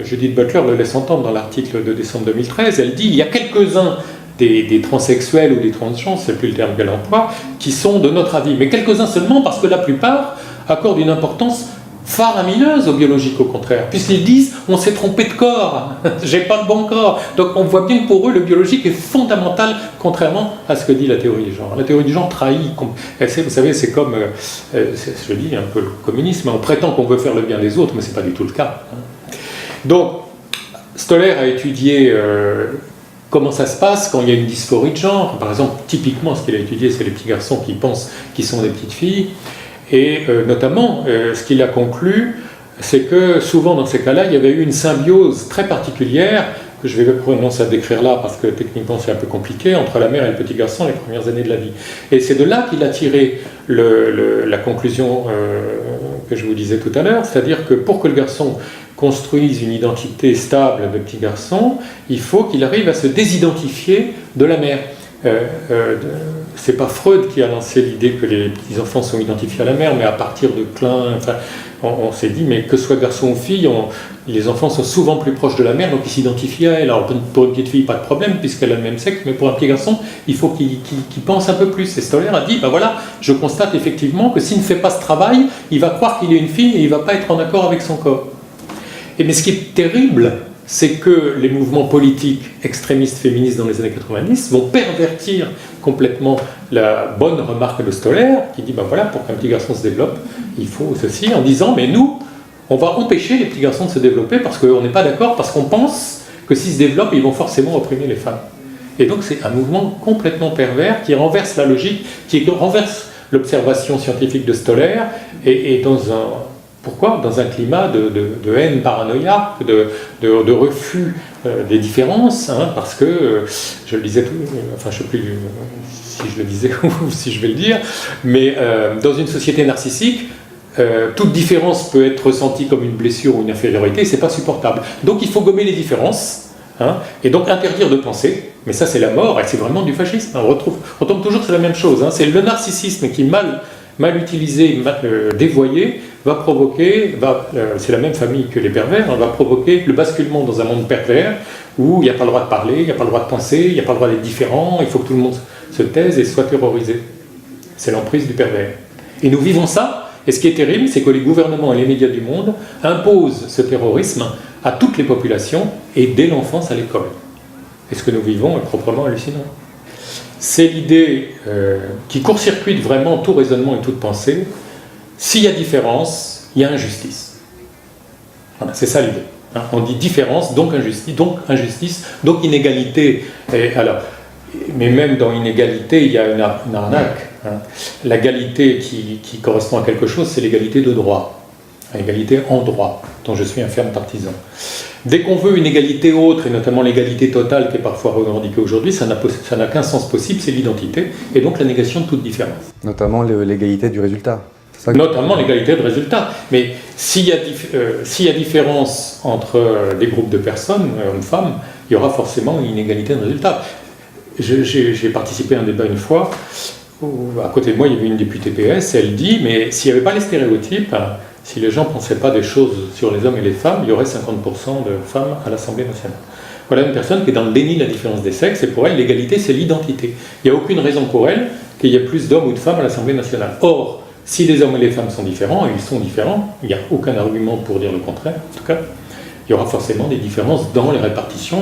Judith Butler le laisse entendre dans l'article de décembre 2013, elle dit il y a quelques-uns des transsexuels ou des transgenres, c'est plus le terme qu'elle emploie, qui sont de notre avis, mais quelques-uns seulement parce que la plupart accordent une importance faramineuse au biologique, au contraire, puisqu'ils disent on s'est trompé de corps, j'ai pas le bon corps. Donc on voit bien que pour eux le biologique est fondamental, contrairement à ce que dit la théorie du genre. La théorie du genre trahit, vous savez, c'est comme, je dis un peu le communisme, on prétend qu'on veut faire le bien des autres, mais c'est pas du tout le cas. Donc Stoller a étudié comment ça se passe quand il y a une dysphorie de genre. Par exemple, typiquement ce qu'il a étudié, c'est les petits garçons qui pensent qu'ils sont des petites filles. Et notamment, ce qu'il a conclu, c'est que souvent dans ces cas-là, il y avait eu une symbiose très particulière, que je vais prononcer à décrire là parce que techniquement c'est un peu compliqué, entre la mère et le petit garçon les premières années de la vie. Et c'est de là qu'il a tiré la conclusion que je vous disais tout à l'heure, c'est-à-dire que pour que le garçon construise une identité stable de petit garçon, il faut qu'il arrive à se désidentifier de la mère. C'est pas Freud qui a lancé l'idée que les petits-enfants sont identifiés à la mère, mais à partir de Klein, enfin, on s'est dit, mais que ce soit garçon ou fille, les enfants sont souvent plus proches de la mère, donc ils s'identifient à elle. Alors pour une petite fille, pas de problème, puisqu'elle a le même sexe, mais pour un petit garçon, il faut qu'il pense un peu plus. Et Stoller a dit, ben voilà, je constate effectivement que s'il ne fait pas ce travail, il va croire qu'il est une fille et il ne va pas être en accord avec son corps. Mais ce qui est terrible, c'est que les mouvements politiques extrémistes féministes dans les années 90 vont pervertir complètement la bonne remarque de Stoller, qui dit, ben voilà, pour qu'un petit garçon se développe, il faut ceci, en disant, mais nous, on va empêcher les petits garçons de se développer parce qu'on n'est pas d'accord, parce qu'on pense que s'ils se développent, ils vont forcément opprimer les femmes. Et donc c'est un mouvement complètement pervers qui renverse la logique, qui renverse l'observation scientifique de Stoller, et pourquoi ? Dans un climat de haine paranoïaque, de refus des différences, hein, parce que, je le disais, enfin je ne sais plus si je le disais ou si je vais le dire, mais dans une société narcissique, toute différence peut être ressentie comme une blessure ou une infériorité, c'est pas supportable. Donc il faut gommer les différences, hein, et donc interdire de penser, mais ça c'est la mort, et c'est vraiment du fascisme. On tombe toujours sur la même chose, hein, c'est le narcissisme qui mal utilisé, dévoyé, va provoquer, c'est la même famille que les pervers, va provoquer le basculement dans un monde pervers où il n'y a pas le droit de parler, il n'y a pas le droit de penser, il n'y a pas le droit d'être différent, il faut que tout le monde se taise et soit terrorisé. C'est l'emprise du pervers. Et nous vivons ça, et ce qui est terrible, c'est que les gouvernements et les médias du monde imposent ce terrorisme à toutes les populations et dès l'enfance à l'école. Et ce que nous vivons est proprement hallucinant. C'est l'idée qui court-circuite vraiment tout raisonnement et toute pensée. S'il y a différence, il y a injustice. Voilà, c'est ça l'idée. Hein. On dit différence, donc injustice, donc inégalité. Mais même dans inégalité, il y a une arnaque. Hein. L'égalité qui correspond à quelque chose, c'est l'égalité de droit. L'égalité en droit, dont je suis un ferme partisan. Dès qu'on veut une égalité autre, et notamment l'égalité totale qui est parfois revendiquée aujourd'hui, ça n'a qu'un sens possible, c'est l'identité, et donc la négation de toute différence. Notamment l'égalité du résultat. Notamment l'égalité de résultat. Mais s'il y a différence entre des groupes de personnes, hommes-femmes, il y aura forcément une inégalité de résultat. J'ai participé à un débat une fois, où à côté de moi il y avait une députée PS, et elle dit, mais s'il n'y avait pas les stéréotypes, si les gens ne pensaient pas des choses sur les hommes et les femmes, il y aurait 50% de femmes à l'Assemblée nationale. Voilà une personne qui est dans le déni de la différence des sexes, et pour elle, l'égalité, c'est l'identité. Il n'y a aucune raison pour elle qu'il y ait plus d'hommes ou de femmes à l'Assemblée nationale. Or, si les hommes et les femmes sont différents, et ils sont différents, il n'y a aucun argument pour dire le contraire, en tout cas, il y aura forcément des différences dans les répartitions.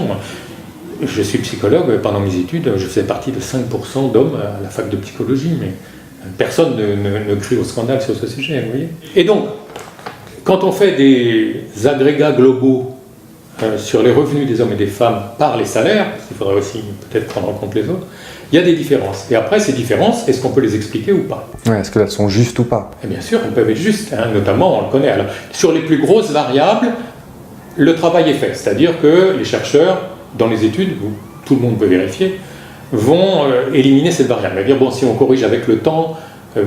Je suis psychologue, pendant mes études, je faisais partie de 5% d'hommes à la fac de psychologie, mais personne ne crie au scandale sur ce sujet, vous voyez. Et donc, quand on fait des agrégats globaux sur les revenus des hommes et des femmes par les salaires, parce qu'il faudrait aussi peut-être prendre en compte les autres, il y a des différences. Et après, ces différences, est-ce qu'on peut les expliquer ou pas? Est-ce qu'elles sont justes ou pas? Et bien sûr, elles peuvent être justes, hein, notamment, on le connaît. Alors, sur les plus grosses variables, le travail est fait. C'est-à-dire que les chercheurs, dans les études, où tout le monde peut vérifier, vont éliminer cette variable. Mais bien, bon, si on corrige avec le temps,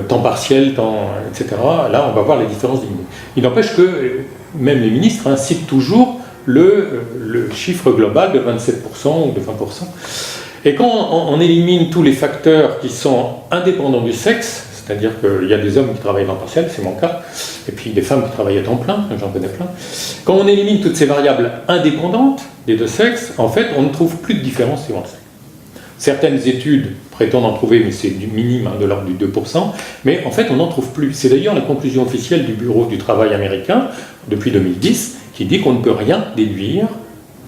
temps partiel, temps, etc., là, on va voir les différences diminuer. Il n'empêche que même les ministres citent toujours le chiffre global de 27% ou de 20%. Et quand on élimine tous les facteurs qui sont indépendants du sexe, c'est-à-dire qu'il y a des hommes qui travaillent en partiel, c'est mon cas, et puis des femmes qui travaillent à temps plein, j'en connais plein, quand on élimine toutes ces variables indépendantes des deux sexes, en fait, on ne trouve plus de différence suivant le sexe. Certaines études prétendent en trouver, mais c'est du minime, de l'ordre du 2%, mais en fait, on n'en trouve plus. C'est d'ailleurs la conclusion officielle du Bureau du travail américain, depuis 2010, qui dit qu'on ne peut rien déduire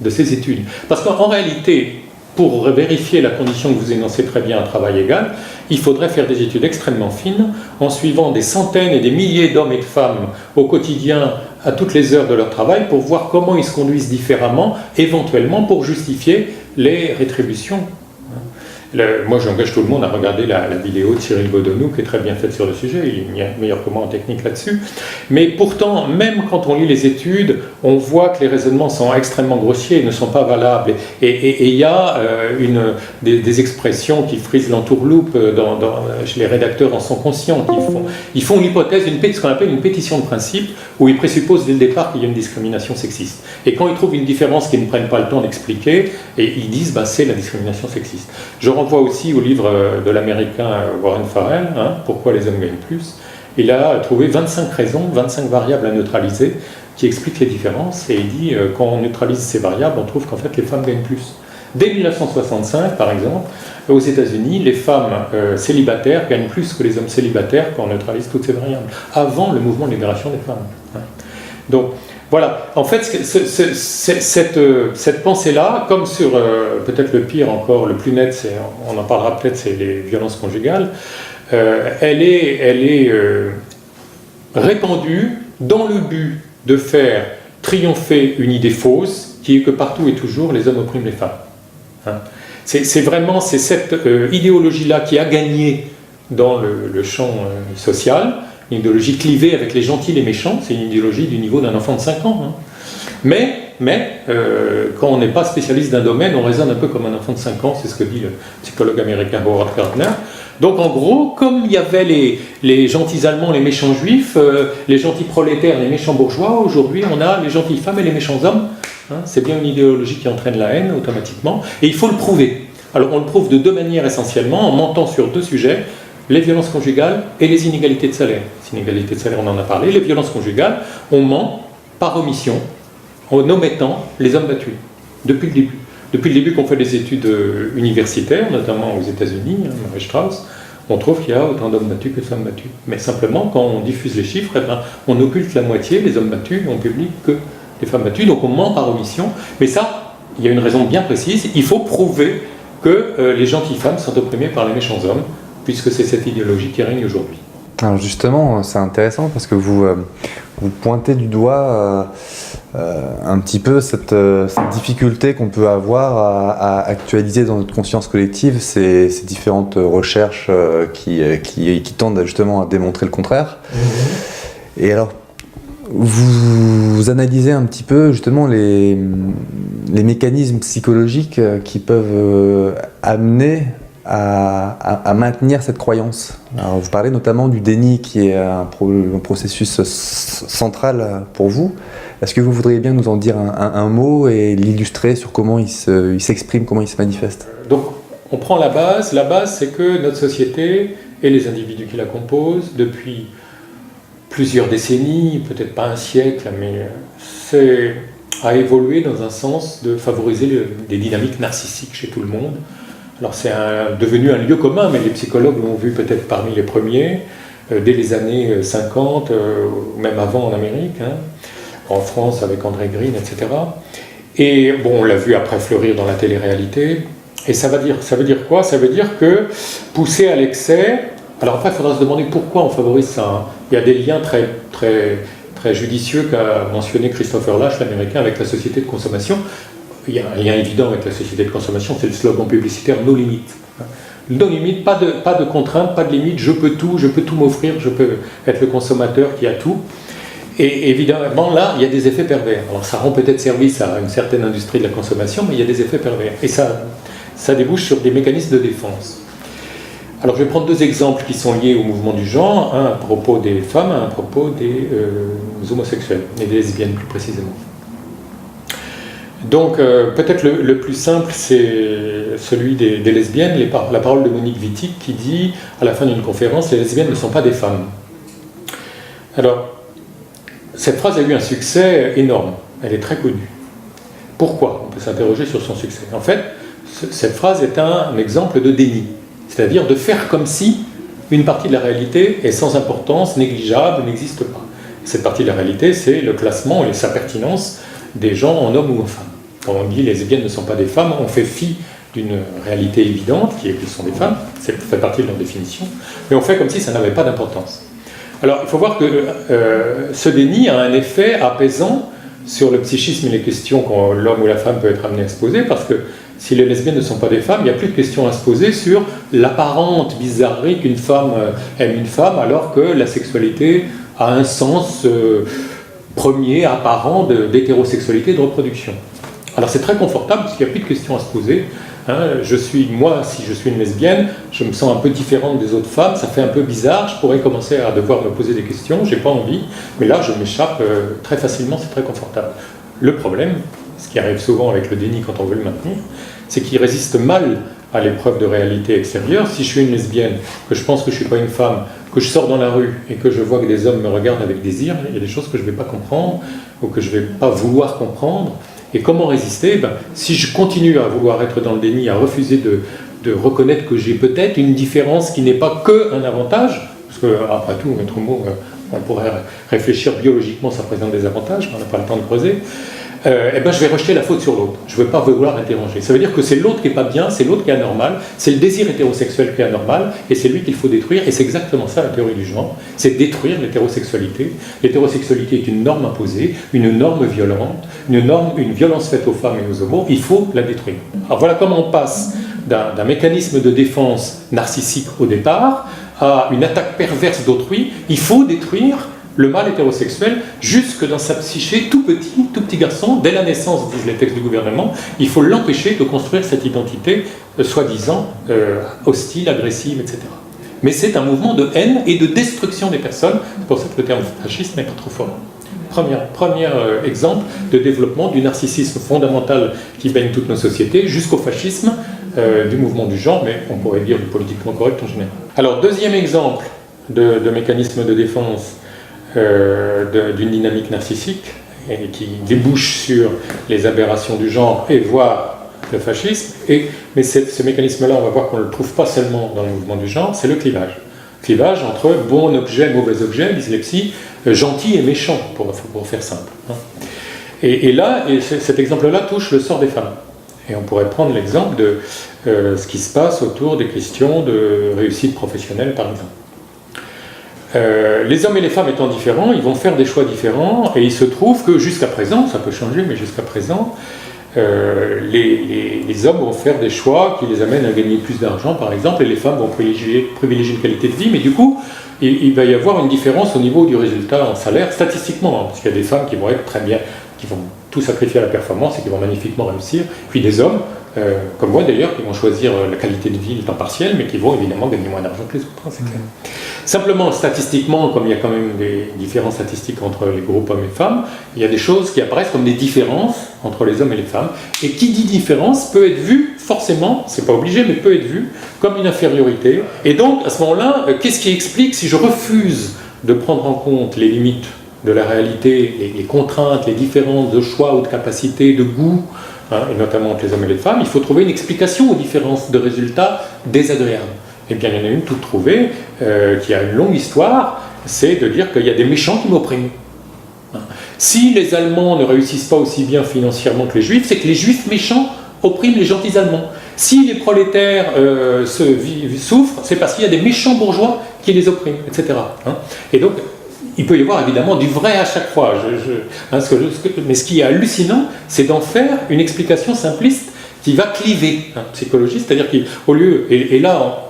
de ces études. Parce qu'en réalité, pour vérifier la condition que vous énoncez très bien, un travail égal, il faudrait faire des études extrêmement fines, en suivant des centaines et des milliers d'hommes et de femmes au quotidien, à toutes les heures de leur travail, pour voir comment ils se conduisent différemment, éventuellement pour justifier les rétributions. Moi, j'engage tout le monde à regarder la vidéo de Cyril Godonou, qui est très bien faite sur le sujet, il est meilleur que moi en technique là-dessus. Mais pourtant, même quand on lit les études, on voit que les raisonnements sont extrêmement grossiers et ne sont pas valables. Et il y a des expressions qui frisent l'entourloupe chez les rédacteurs en sont conscients. Ils font l'hypothèse, ce qu'on appelle une pétition de principe, où ils présupposent dès le départ qu'il y a une discrimination sexiste. Et quand ils trouvent une différence qu'ils ne prennent pas le temps d'expliquer, et ils disent c'est la discrimination sexiste. Je renvoie aussi au livre de l'américain Warren Farrell, Pourquoi les hommes gagnent plus. Il a trouvé 25 raisons, 25 variables à neutraliser qui expliquent les différences, et il dit quand on neutralise ces variables, on trouve qu'en fait les femmes gagnent plus. Dès 1965, par exemple, aux États-Unis, les femmes célibataires gagnent plus que les hommes célibataires quand on neutralise toutes ces variables, avant le mouvement de libération des femmes. Donc, voilà, en fait, cette pensée-là, comme sur peut-être le pire encore, le plus net, on en parlera peut-être, c'est les violences conjugales, elle est répandue dans le but de faire triompher une idée fausse, qui est que partout et toujours, les hommes oppriment les femmes. C'est cette idéologie-là qui a gagné dans le champ social, une idéologie clivée avec les gentils et les méchants, c'est une idéologie du niveau d'un enfant de 5 ans. Mais quand on n'est pas spécialiste d'un domaine, on raisonne un peu comme un enfant de 5 ans, c'est ce que dit le psychologue américain Howard Gardner. Donc en gros, comme il y avait les gentils allemands, les méchants juifs, les gentils prolétaires, les méchants bourgeois, aujourd'hui on a les gentilles femmes et les méchants hommes. C'est bien une idéologie qui entraîne la haine automatiquement, et il faut le prouver. Alors on le prouve de deux manières essentiellement, en mentant sur deux sujets, les violences conjugales et les inégalités de salaire. Les inégalités de salaire, on en a parlé. Les violences conjugales, on ment par omission, en omettant les hommes battus, depuis le début. Depuis le début qu'on fait des études universitaires, notamment aux États-Unis, Murray Strauss, on trouve qu'il y a autant d'hommes battus que de femmes battues. Mais simplement, quand on diffuse les chiffres, on occulte la moitié, les hommes battus, et on publie que les femmes battues, donc on ment par omission. Mais ça, il y a une raison bien précise, il faut prouver que les gentilles femmes sont opprimées par les méchants hommes, puisque c'est cette idéologie qui règne aujourd'hui. Alors justement, c'est intéressant parce que vous pointez du doigt un petit peu cette difficulté qu'on peut avoir à actualiser dans notre conscience collective ces différentes recherches qui tendent justement à démontrer le contraire. Et alors, vous analysez un petit peu justement les mécanismes psychologiques qui peuvent amener à maintenir cette croyance. Alors, vous parlez notamment du déni qui est un processus central pour vous. Est-ce que vous voudriez bien nous en dire un mot et l'illustrer sur comment il s'exprime, comment il se manifeste? Donc on prend la base. La base, c'est que notre société et les individus qui la composent, depuis plusieurs décennies, peut-être pas un siècle, mais a évolué dans un sens de favoriser des dynamiques narcissiques chez tout le monde. Alors c'est devenu un lieu commun, mais les psychologues l'ont vu peut-être parmi les premiers, dès les années 50, ou même avant en Amérique, en France avec André Green, etc. Et bon, on l'a vu après fleurir dans la télé-réalité. Et ça veut dire quoi? Ça veut dire que pousser à l'excès. Alors après, il faudra se demander pourquoi on favorise ça. Il y a des liens très très judicieux qu'a mentionné Christopher Lasch, l'américain, avec la société de consommation. Il y a un lien évident avec la société de consommation, c'est le slogan publicitaire « No limit ». No limit, pas de contraintes, pas de limite, je peux tout m'offrir, je peux être le consommateur qui a tout. Et évidemment, là, il y a des effets pervers. Alors ça rend peut-être service à une certaine industrie de la consommation, mais il y a des effets pervers. Et ça débouche sur des mécanismes de défense. Alors je vais prendre deux exemples qui sont liés au mouvement du genre, un à propos des femmes, un à propos des homosexuels, et des lesbiennes plus précisément. Donc peut-être le plus simple, c'est celui des lesbiennes, la parole de Monique Wittig qui dit à la fin d'une conférence « Les lesbiennes ne sont pas des femmes ». Alors, cette phrase a eu un succès énorme, elle est très connue. Pourquoi ? On peut s'interroger sur son succès. En fait, cette phrase est un exemple de déni, c'est-à-dire de faire comme si une partie de la réalité est sans importance, négligeable, n'existe pas. Cette partie de la réalité, c'est le classement et sa pertinence des gens en hommes ou en femmes. Quand on dit les lesbiennes ne sont pas des femmes, on fait fi d'une réalité évidente, qui est qu'elles sont des femmes, ça fait partie de leur définition, mais on fait comme si ça n'avait pas d'importance. Alors il faut voir que ce déni a un effet apaisant sur le psychisme et les questions que l'homme ou la femme peut être amené à se poser, parce que si les lesbiennes ne sont pas des femmes, il n'y a plus de questions à se poser sur l'apparente bizarrerie qu'une femme aime une femme, alors que la sexualité a un sens premier, apparent d'hétérosexualité et de reproduction. Alors c'est très confortable parce qu'il n'y a plus de questions à se poser. Moi, si je suis une lesbienne, je me sens un peu différente des autres femmes, ça fait un peu bizarre, je pourrais commencer à devoir me poser des questions, j'ai pas envie, mais là je m'échappe très facilement, c'est très confortable. Le problème, ce qui arrive souvent avec le déni quand on veut le maintenir, c'est qu'il résiste mal à l'épreuve de réalité extérieure. Si je suis une lesbienne, que je pense que je ne suis pas une femme, que je sors dans la rue et que je vois que des hommes me regardent avec désir, il y a des choses que je ne vais pas comprendre ou que je ne vais pas vouloir comprendre. Et comment résister ? Si je continue à vouloir être dans le déni, à refuser de reconnaître que j'ai peut-être une différence qui n'est pas qu'un avantage, parce qu'après tout, être homo, on pourrait réfléchir biologiquement, ça présente des avantages, on n'a pas le temps de creuser, je vais rejeter la faute sur l'autre. Je ne veux pas vouloir être dérangé. Ça veut dire que c'est l'autre qui n'est pas bien, c'est l'autre qui est anormal, c'est le désir hétérosexuel qui est anormal, et c'est lui qu'il faut détruire, et c'est exactement ça la théorie du genre, c'est détruire l'hétérosexualité. L'hétérosexualité est une norme imposée, une norme violente, une violence faite aux femmes et aux homos, il faut la détruire. Alors voilà comment on passe d'un mécanisme de défense narcissique au départ, à une attaque perverse d'autrui. Il faut détruire le mâle hétérosexuel, jusque dans sa psyché, tout petit garçon, dès la naissance, disent les textes du gouvernement, il faut l'empêcher de construire cette identité soi-disant hostile, agressive, etc. Mais c'est un mouvement de haine et de destruction des personnes, c'est pour ça que le terme fasciste n'est pas trop fort. Premier exemple de développement du narcissisme fondamental qui baigne toutes nos sociétés, jusqu'au fascisme du mouvement du genre, mais on pourrait dire du politiquement correct en général. Alors, deuxième exemple de mécanisme de défense d'une dynamique narcissique et qui débouche sur les aberrations du genre et voire le fascisme. Mais ce mécanisme-là, on va voir qu'on ne le trouve pas seulement dans le mouvement du genre, c'est le clivage. Clivage entre bon objet, mauvais objet, disent les psys, gentil et méchant, pour faire simple. Et là, cet exemple-là touche le sort des femmes. Et on pourrait prendre l'exemple de ce qui se passe autour des questions de réussite professionnelle, par exemple. Les hommes et les femmes étant différents, ils vont faire des choix différents, et il se trouve que jusqu'à présent, ça peut changer, mais jusqu'à présent, les hommes vont faire des choix qui les amènent à gagner plus d'argent, par exemple, et les femmes vont privilégier une qualité de vie, mais du coup, il va y avoir une différence au niveau du résultat en salaire, statistiquement, parce qu'il y a des femmes qui vont être très bien, qui vont tout sacrifier à la performance et qui vont magnifiquement réussir, puis des hommes, comme moi d'ailleurs, qui vont choisir la qualité de vie, le temps partiel, mais qui vont évidemment gagner moins d'argent que les autres, c'est clair. Simplement, statistiquement, comme il y a quand même des différences statistiques entre les groupes hommes et femmes, il y a des choses qui apparaissent comme des différences entre les hommes et les femmes, et qui dit différence peut être vue, forcément, c'est pas obligé, mais peut être vue comme une infériorité. Et donc, à ce moment-là, qu'est-ce qui explique, si je refuse de prendre en compte les limites de la réalité, les contraintes, les différences de choix ou de capacité, de goût, et notamment entre les hommes et les femmes, il faut trouver une explication aux différences de résultats désagréables. Eh bien, il y en a une toute trouvée, qui a une longue histoire, c'est de dire qu'il y a des méchants qui m'oppriment. Si les Allemands ne réussissent pas aussi bien financièrement que les Juifs, c'est que les Juifs méchants oppriment les gentils Allemands. Si les prolétaires souffrent, c'est parce qu'il y a des méchants bourgeois qui les oppriment, etc. Et donc, il peut y avoir évidemment du vrai à chaque fois. Mais ce qui est hallucinant, c'est d'en faire une explication simpliste qui va cliver psychologie, c'est-à-dire qu'au lieu, et là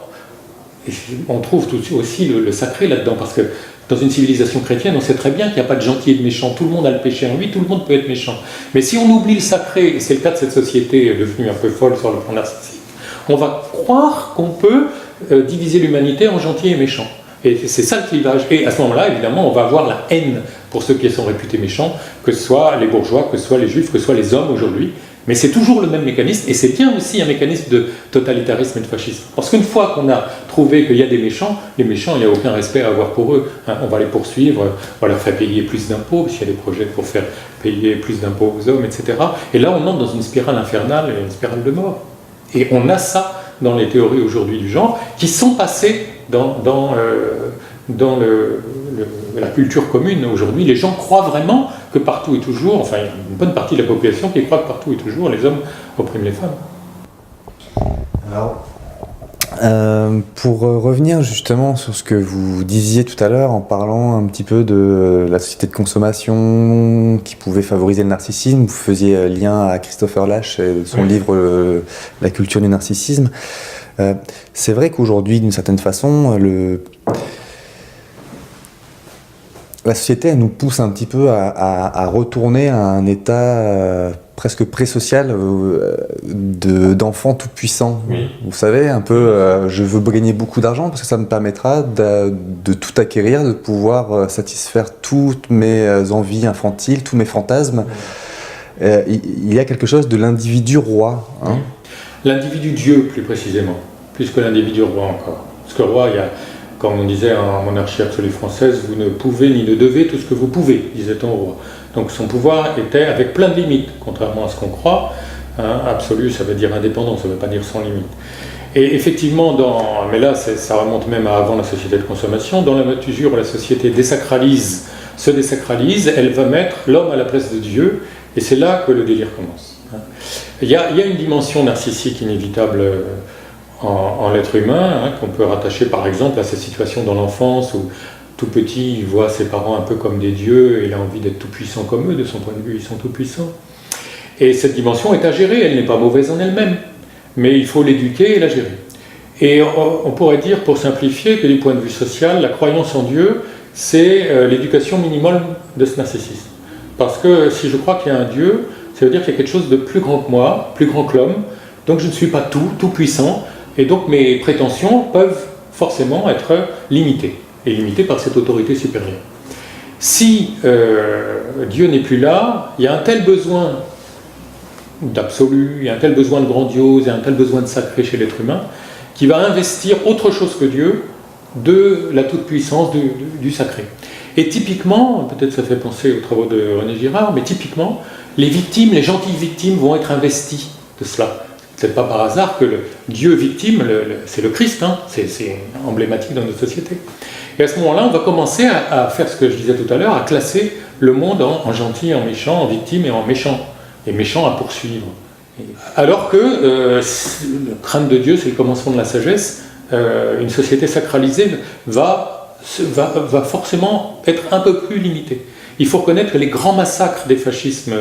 on trouve aussi le sacré là-dedans, parce que dans une civilisation chrétienne, on sait très bien qu'il n'y a pas de gentil et de méchant, tout le monde a le péché en lui, tout le monde peut être méchant. Mais si on oublie le sacré, et c'est le cas de cette société devenue un peu folle sur le plan narcissique, on va croire qu'on peut diviser l'humanité en gentils et méchants. Et c'est ça le clivage. Et à ce moment-là, évidemment, on va avoir la haine pour ceux qui sont réputés méchants, que ce soit les bourgeois, que ce soit les juifs, que ce soit les hommes aujourd'hui. Mais c'est toujours le même mécanisme, et c'est bien aussi un mécanisme de totalitarisme et de fascisme. Parce qu'une fois qu'on a trouvé qu'il y a des méchants, les méchants, il n'y a aucun respect à avoir pour eux. On va les poursuivre, on va leur faire payer plus d'impôts, parce qu'il y a des projets pour faire payer plus d'impôts aux hommes, etc. Et là, on entre dans une spirale infernale et une spirale de mort. Et on a ça dans les théories aujourd'hui du genre, qui sont passées dans la culture commune aujourd'hui. Les gens croient vraiment que partout et toujours, enfin il y a une bonne partie de la population qui croit que partout et toujours les hommes oppriment les femmes. Alors, pour revenir justement sur ce que vous disiez tout à l'heure en parlant un petit peu de la société de consommation qui pouvait favoriser le narcissisme, vous faisiez lien à Christopher Lasch et son livre La culture du narcissisme. C'est vrai qu'aujourd'hui, d'une certaine façon, la société elle nous pousse un petit peu à retourner à un état presque pré-social d'enfants tout-puissants. Oui. Vous savez, un peu, je veux gagner beaucoup d'argent parce que ça me permettra de tout acquérir, de pouvoir satisfaire toutes mes envies infantiles, tous mes fantasmes. Il y a quelque chose de l'individu roi. Hein. L'individu Dieu, plus précisément, plus que l'individu roi encore. Parce que roi, il y a, comme on disait en monarchie absolue française, vous ne pouvez ni ne devez tout ce que vous pouvez, disait-on au roi. Donc son pouvoir était avec plein de limites, contrairement à ce qu'on croit. Absolu, ça veut dire indépendant, ça ne veut pas dire sans limite. Et effectivement, mais là ça remonte même à avant la société de consommation, dans la mesure où la société se désacralise, elle va mettre l'homme à la place de Dieu, et c'est là que le délire commence. Il y a une dimension narcissique inévitable en l'être humain, qu'on peut rattacher par exemple à cette situation dans l'enfance où tout petit il voit ses parents un peu comme des dieux et il a envie d'être tout puissant comme eux, de son point de vue ils sont tout puissants. Et cette dimension est à gérer, elle n'est pas mauvaise en elle-même, mais il faut l'éduquer et la gérer. Et on pourrait dire, pour simplifier, que du point de vue social, la croyance en Dieu, c'est l'éducation minimale de ce narcissisme. Parce que si je crois qu'il y a un Dieu, ça veut dire qu'il y a quelque chose de plus grand que moi, plus grand que l'homme, donc je ne suis pas tout puissant, et donc mes prétentions peuvent forcément être limitées, et limitées par cette autorité supérieure. Si Dieu n'est plus là, il y a un tel besoin d'absolu, il y a un tel besoin de grandiose, il y a un tel besoin de sacré chez l'être humain, qui va investir autre chose que Dieu de la toute-puissance du sacré. Et typiquement, peut-être ça fait penser aux travaux de René Girard, mais typiquement, les victimes, les gentilles victimes vont être investies de cela. C'est pas par hasard que le Dieu victime, c'est le Christ, hein, c'est emblématique dans notre société. Et à ce moment-là, on va commencer à faire ce que je disais tout à l'heure, à classer le monde en gentil, en méchant, en victime et en méchant. Et méchant à poursuivre. Alors que le crainte de Dieu, c'est le commencement de la sagesse, une société sacralisée va forcément être un peu plus limitée. Il faut reconnaître que les grands massacres des fascismes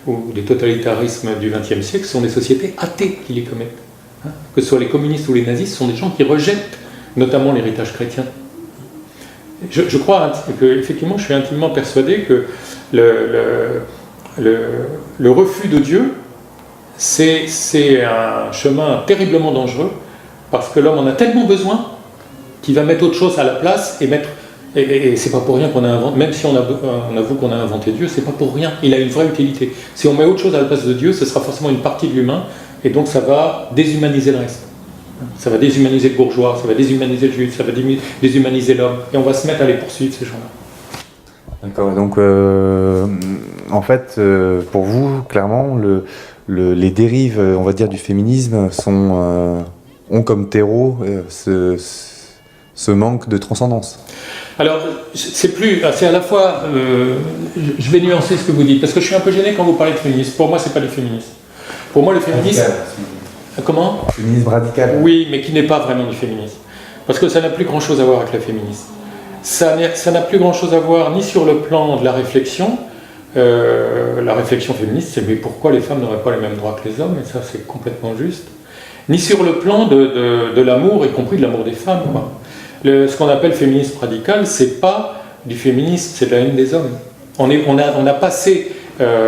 ou des totalitarismes du XXe siècle sont des sociétés athées qui les commettent. Que ce soit les communistes ou les nazis, ce sont des gens qui rejettent notamment l'héritage chrétien. Je crois que, effectivement, je suis intimement persuadé que le refus de Dieu, c'est un chemin terriblement dangereux, parce que l'homme en a tellement besoin qu'il va mettre autre chose à la place et c'est pas pour rien qu'on a inventé, même si on avoue qu'on a inventé Dieu, c'est pas pour rien, il a une vraie utilité. Si on met autre chose à la place de Dieu, ce sera forcément une partie de l'humain, et donc ça va déshumaniser le reste. Ça va déshumaniser le bourgeois, ça va déshumaniser le juif, ça va déshumaniser l'homme, et on va se mettre à les poursuivre, ces gens-là. D'accord, donc en fait, pour vous, clairement, les dérives, on va dire, du féminisme ont comme terreau ce manque de transcendance. Alors, c'est à la fois, je vais nuancer ce que vous dites, parce que je suis un peu gêné quand vous parlez de féminisme. Pour moi, c'est pas du féminisme. Pour moi, le féminisme... Comment ? Féminisme radical. Oui, mais qui n'est pas vraiment du féminisme. Parce que ça n'a plus grand-chose à voir avec le féminisme. ça n'a plus grand-chose à voir ni sur le plan de la réflexion féministe, c'est mais pourquoi les femmes n'auraient pas les mêmes droits que les hommes, et ça c'est complètement juste, ni sur le plan de l'amour, y compris de l'amour des femmes, quoi. Ce qu'on appelle féminisme radical, c'est pas du féminisme, c'est de la haine des hommes. On a passé,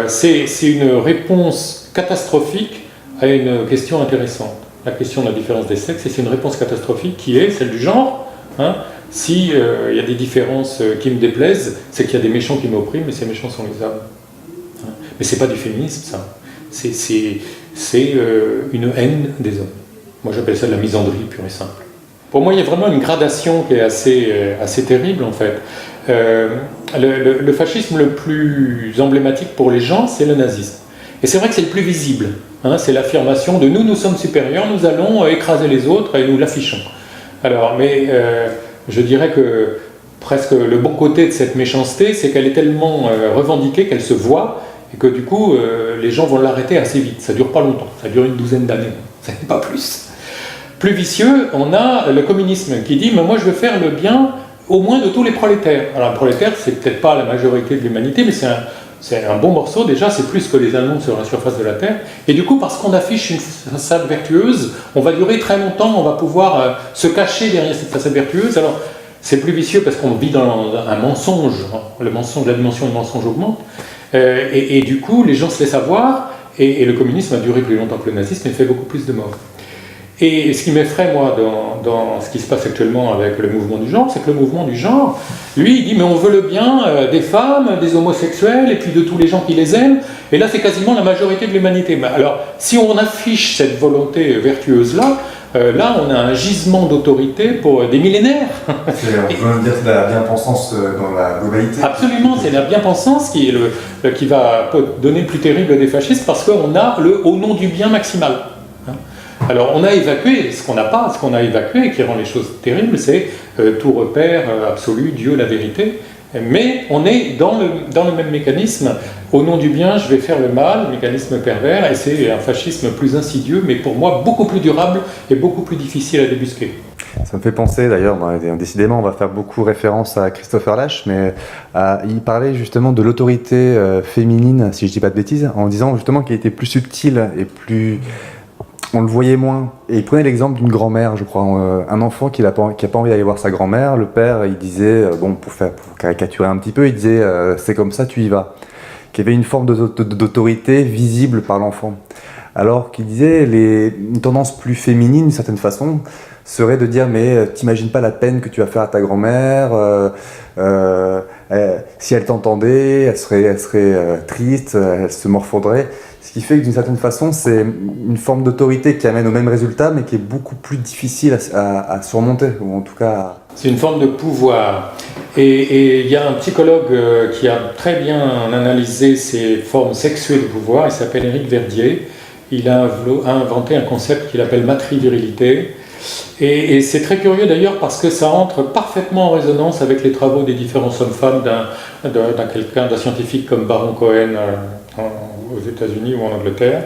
c'est une réponse catastrophique à une question intéressante, la question de la différence des sexes, et c'est une réponse catastrophique qui est celle du genre. Hein. Si y a des différences qui me déplaisent, c'est qu'il y a des méchants qui m'oppriment, et ces méchants sont les hommes. Hein. Mais c'est pas du féminisme, ça. C'est une haine des hommes. Moi j'appelle ça de la misandrie pure et simple. Pour moi, il y a vraiment une gradation qui est assez terrible, en fait. Le fascisme le plus emblématique pour les gens, c'est le nazisme. Et c'est vrai que c'est le plus visible. Hein, c'est l'affirmation de nous sommes supérieurs, nous allons écraser les autres et nous l'affichons. Alors, mais je dirais que presque le bon côté de cette méchanceté, c'est qu'elle est tellement revendiquée qu'elle se voit, et que du coup, les gens vont l'arrêter assez vite. Ça ne dure pas longtemps, ça dure une douzaine d'années, ça n'est pas plus. Plus vicieux, on a le communisme qui dit « mais moi je veux faire le bien au moins de tous les prolétaires ». Alors un prolétaire, c'est peut-être pas la majorité de l'humanité, mais c'est un bon morceau, déjà c'est plus que les Allemands sur la surface de la Terre, et du coup parce qu'on affiche une façade vertueuse, on va durer très longtemps, on va pouvoir se cacher derrière cette façade vertueuse. Alors c'est plus vicieux parce qu'on vit dans un mensonge, le mensonge, la dimension du mensonge augmente, et du coup les gens se laissent avoir, et le communisme a duré plus longtemps que le nazisme et fait beaucoup plus de morts. Et ce qui m'effraie, moi, dans ce qui se passe actuellement avec le mouvement du genre, c'est que le mouvement du genre, lui, il dit « mais on veut le bien des femmes, des homosexuels, et puis de tous les gens qui les aiment ». Et là, c'est quasiment la majorité de l'humanité. Alors, si on affiche cette volonté vertueuse-là, là, on a un gisement d'autorité pour des millénaires. On peut dire que c'est la bien-pensance dans la globalité. Absolument, c'est la bien-pensance qui va donner le plus terrible des fascistes, parce qu'on a le « au nom du bien maximal ». Alors on a évacué, ce qu'on a évacué et qui rend les choses terribles, c'est tout repère absolu, Dieu, la vérité, mais on est dans le même mécanisme, au nom du bien je vais faire le mal, mécanisme pervers, et c'est un fascisme plus insidieux, mais pour moi beaucoup plus durable et beaucoup plus difficile à débusquer. Ça me fait penser d'ailleurs, décidément on va faire beaucoup référence à Christopher Lasch, mais il parlait justement de l'autorité féminine, si je dis pas de bêtises, en disant justement qu'elle était plus subtile et plus... On le voyait moins. Et il prenait l'exemple d'une grand-mère, je crois. Un enfant qui n'a pas envie d'aller voir sa grand-mère. Le père, il disait, pour caricaturer un petit peu, il disait c'est comme ça, tu y vas. Qu'il y avait une forme d'autorité visible par l'enfant. Alors qu'il disait une tendance plus féminine, d'une certaine façon, serait de dire mais t'imagines pas la peine que tu vas faire à ta grand-mère, si elle t'entendait, elle serait triste, elle se morfondrait. Ce qui fait que d'une certaine façon, c'est une forme d'autorité qui amène au même résultat, mais qui est beaucoup plus difficile à surmonter, ou en tout cas... C'est une forme de pouvoir. Et il y a un psychologue qui a très bien analysé ces formes sexuées de pouvoir, il s'appelle Éric Verdier. Il a inventé un concept qu'il appelle matrivirilité. Et c'est très curieux d'ailleurs parce que ça entre parfaitement en résonance avec les travaux des différents hommes-femmes d'un scientifique comme Baron Cohen aux États-Unis ou en Angleterre.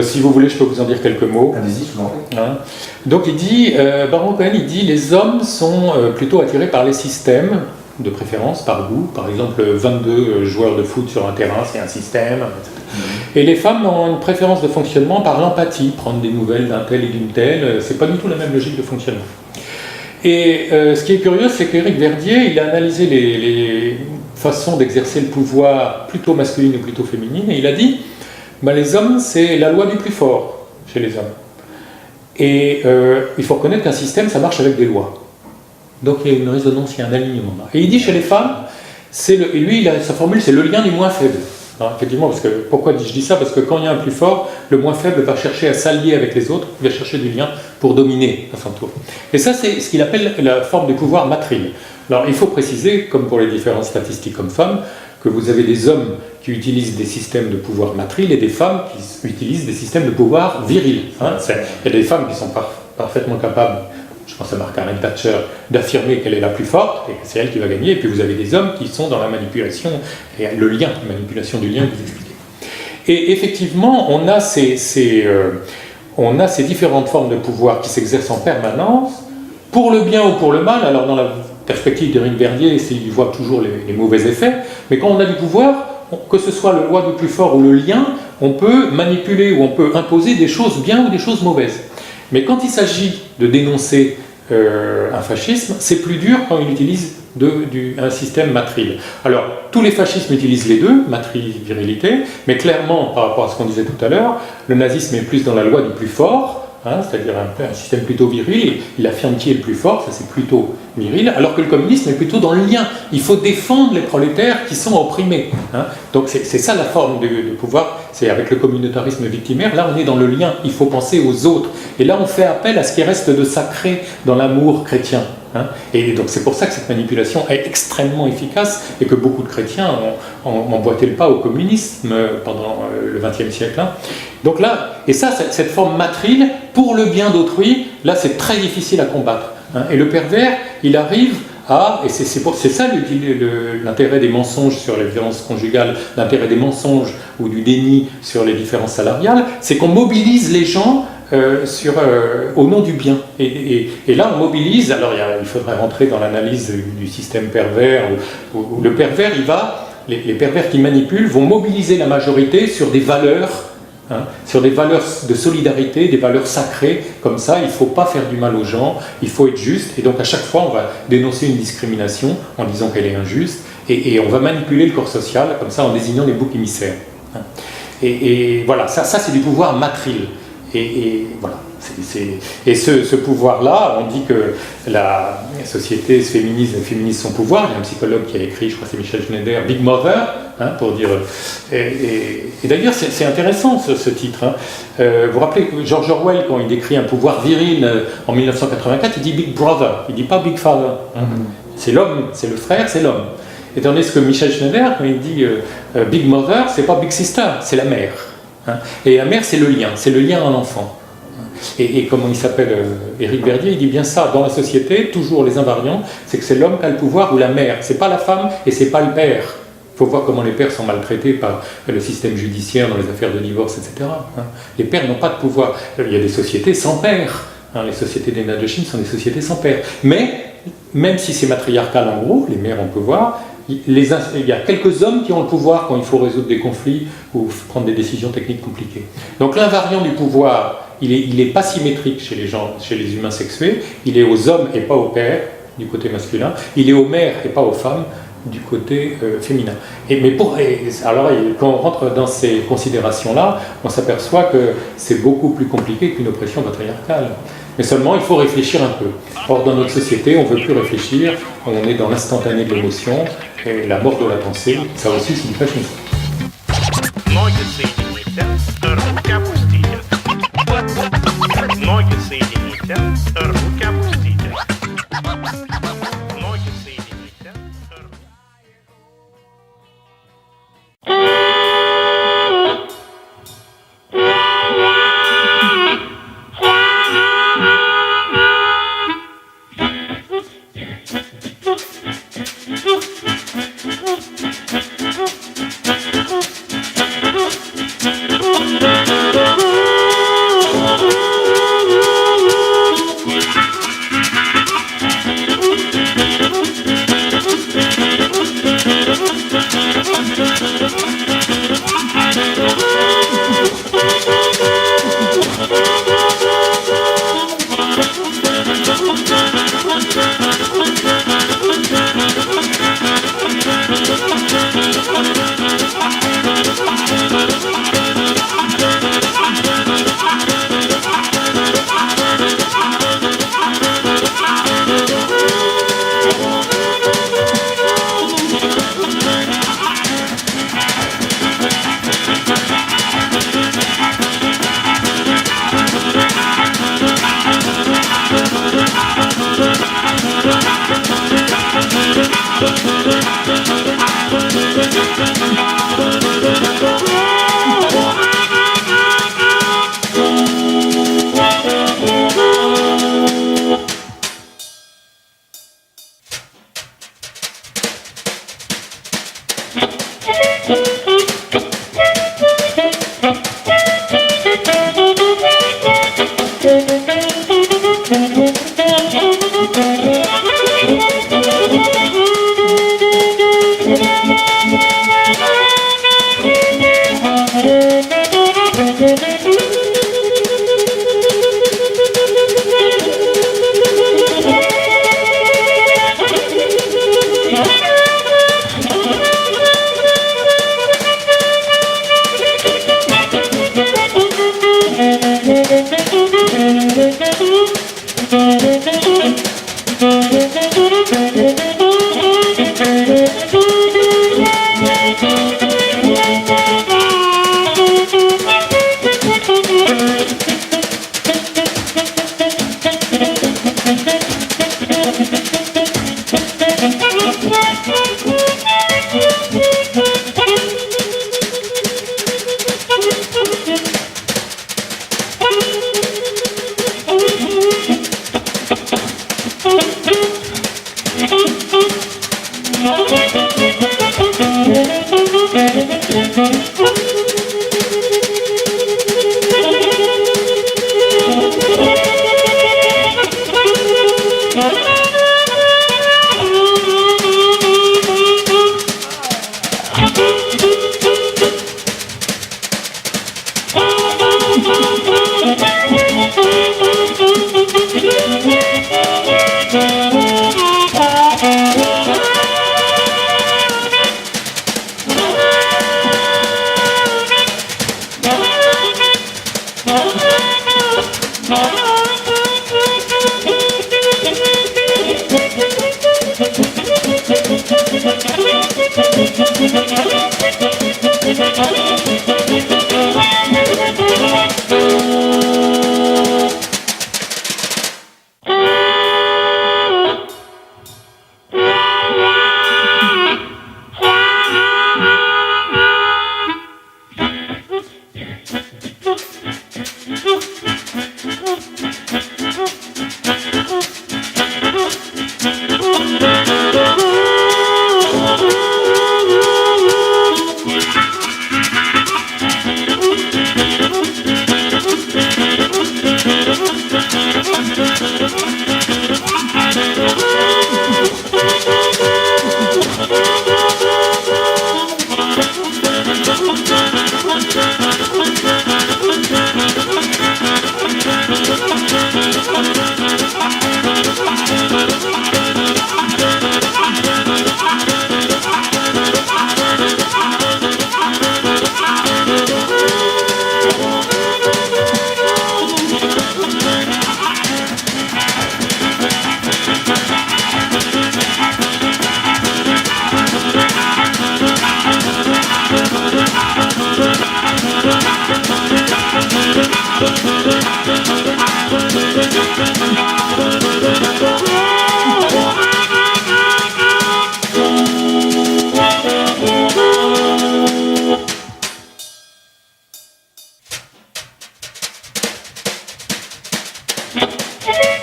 Si vous voulez, je peux vous en dire quelques mots. Allez-y, je m'en hein. Donc il dit, Baron Cohen, il dit les hommes sont plutôt attirés par les systèmes, de préférence par goût. Par exemple, 22 joueurs de foot sur un terrain, c'est un système. Et les femmes ont une préférence de fonctionnement par l'empathie, prendre des nouvelles d'un tel et d'une telle, c'est pas du tout la même logique de fonctionnement. Et ce qui est curieux, c'est qu'Éric Verdier, il a analysé les façons d'exercer le pouvoir plutôt masculine ou plutôt féminine, et il a dit, les hommes, c'est la loi du plus fort chez les hommes. Et il faut reconnaître qu'un système, ça marche avec des lois. Donc il y a une résonance, il y a un alignement. Et il dit chez les femmes, sa formule, c'est le lien du moins faible. Non, effectivement, pourquoi je dis ça? Parce que quand il y a un plus fort, le moins faible va chercher à s'allier avec les autres, il va chercher du lien pour dominer à son tour. Et ça, c'est ce qu'il appelle la forme du pouvoir matril. Alors, il faut préciser, comme pour les différentes statistiques hommes-femmes, que vous avez des hommes qui utilisent des systèmes de pouvoir matril et des femmes qui utilisent des systèmes de pouvoir viril. Hein. Il y a des femmes qui sont parfaitement capables, je pense à Margaret Thatcher, d'affirmer qu'elle est la plus forte et que c'est elle qui va gagner, et puis vous avez des hommes qui sont dans la manipulation et le lien, la manipulation du lien que vous expliquez. Et effectivement, on a ces différentes formes de pouvoir qui s'exercent en permanence, pour le bien ou pour le mal. Alors dans la perspective d'Éric Verdier, c'est qu'il voit toujours les mauvais effets, mais quand on a du pouvoir, que ce soit le loi du plus fort ou le lien, on peut manipuler ou on peut imposer des choses bien ou des choses mauvaises. Mais quand il s'agit de dénoncer un fascisme, c'est plus dur quand il utilise un système matril. Alors, tous les fascismes utilisent les deux, matril, virilité, mais clairement, par rapport à ce qu'on disait tout à l'heure, le nazisme est plus dans la loi du plus fort, c'est-à-dire un système plutôt viril, il affirme qui est le plus fort, ça c'est plutôt viril, alors que le communisme est plutôt dans le lien. Il faut défendre les prolétaires qui sont opprimés. Donc c'est ça la forme de pouvoir, c'est avec le communautarisme victimaire, là on est dans le lien, il faut penser aux autres. Et là on fait appel à ce qui reste de sacré dans l'amour chrétien. Et donc c'est pour ça que cette manipulation est extrêmement efficace et que beaucoup de chrétiens ont emboîté le pas au communisme pendant le XXe siècle. Donc là, et ça, cette forme matrile, pour le bien d'autrui, là c'est très difficile à combattre. Et le pervers, il arrive à, et c'est ça l'intérêt des mensonges sur les violences conjugales, l'intérêt des mensonges ou du déni sur les différences salariales, c'est qu'on mobilise les gens au nom du bien. Et là, on mobilise, alors il faudrait rentrer dans l'analyse du système pervers, où le pervers, les pervers qui manipulent vont mobiliser la majorité sur des valeurs, sur des valeurs de solidarité, des valeurs sacrées, comme ça, il ne faut pas faire du mal aux gens, il faut être juste, et donc à chaque fois, on va dénoncer une discrimination en disant qu'elle est injuste, et on va manipuler le corps social, comme ça, en désignant les boucs émissaires. Et voilà, ça c'est du pouvoir matril. Et voilà. Et ce pouvoir-là, on dit que la société se féminise son pouvoir. Il y a un psychologue qui a écrit, je crois que c'est Michel Schneider, Big Mother, pour dire. Et d'ailleurs, c'est intéressant ce titre. Vous vous rappelez que George Orwell, quand il décrit un pouvoir viril en 1984, il dit Big Brother, il ne dit pas Big Father. C'est l'homme, c'est le frère, c'est l'homme. Et tandis que Michel Schneider, quand il dit Big Mother, c'est pas Big Sister, c'est la mère. Et la mère, c'est le lien à l'enfant. Et comment il s'appelle, Éric Verdier, il dit bien ça, dans la société, toujours les invariants, c'est que c'est l'homme qui a le pouvoir ou la mère, c'est pas la femme et c'est pas le père. Il faut voir comment les pères sont maltraités par le système judiciaire dans les affaires de divorce, etc. Les pères n'ont pas de pouvoir. Il y a des sociétés sans père. Les sociétés des Indochine sont des sociétés sans père. Mais, même si c'est matriarcal en gros, les mères ont le pouvoir, il y a quelques hommes qui ont le pouvoir quand il faut résoudre des conflits ou prendre des décisions techniques compliquées. Donc l'invariant du pouvoir, il est pas symétrique chez les humains sexués, il est aux hommes et pas aux pères, du côté masculin, il est aux mères et pas aux femmes, du côté féminin. Alors quand on rentre dans ces considérations-là, on s'aperçoit que c'est beaucoup plus compliqué qu'une oppression patriarcale. Mais seulement, il faut réfléchir un peu. Or, dans notre société, on ne veut plus réfléchir, on est dans l'instantané de l'émotion, et la mort de la pensée, ça aussi, c'est du fascisme.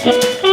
Yeah.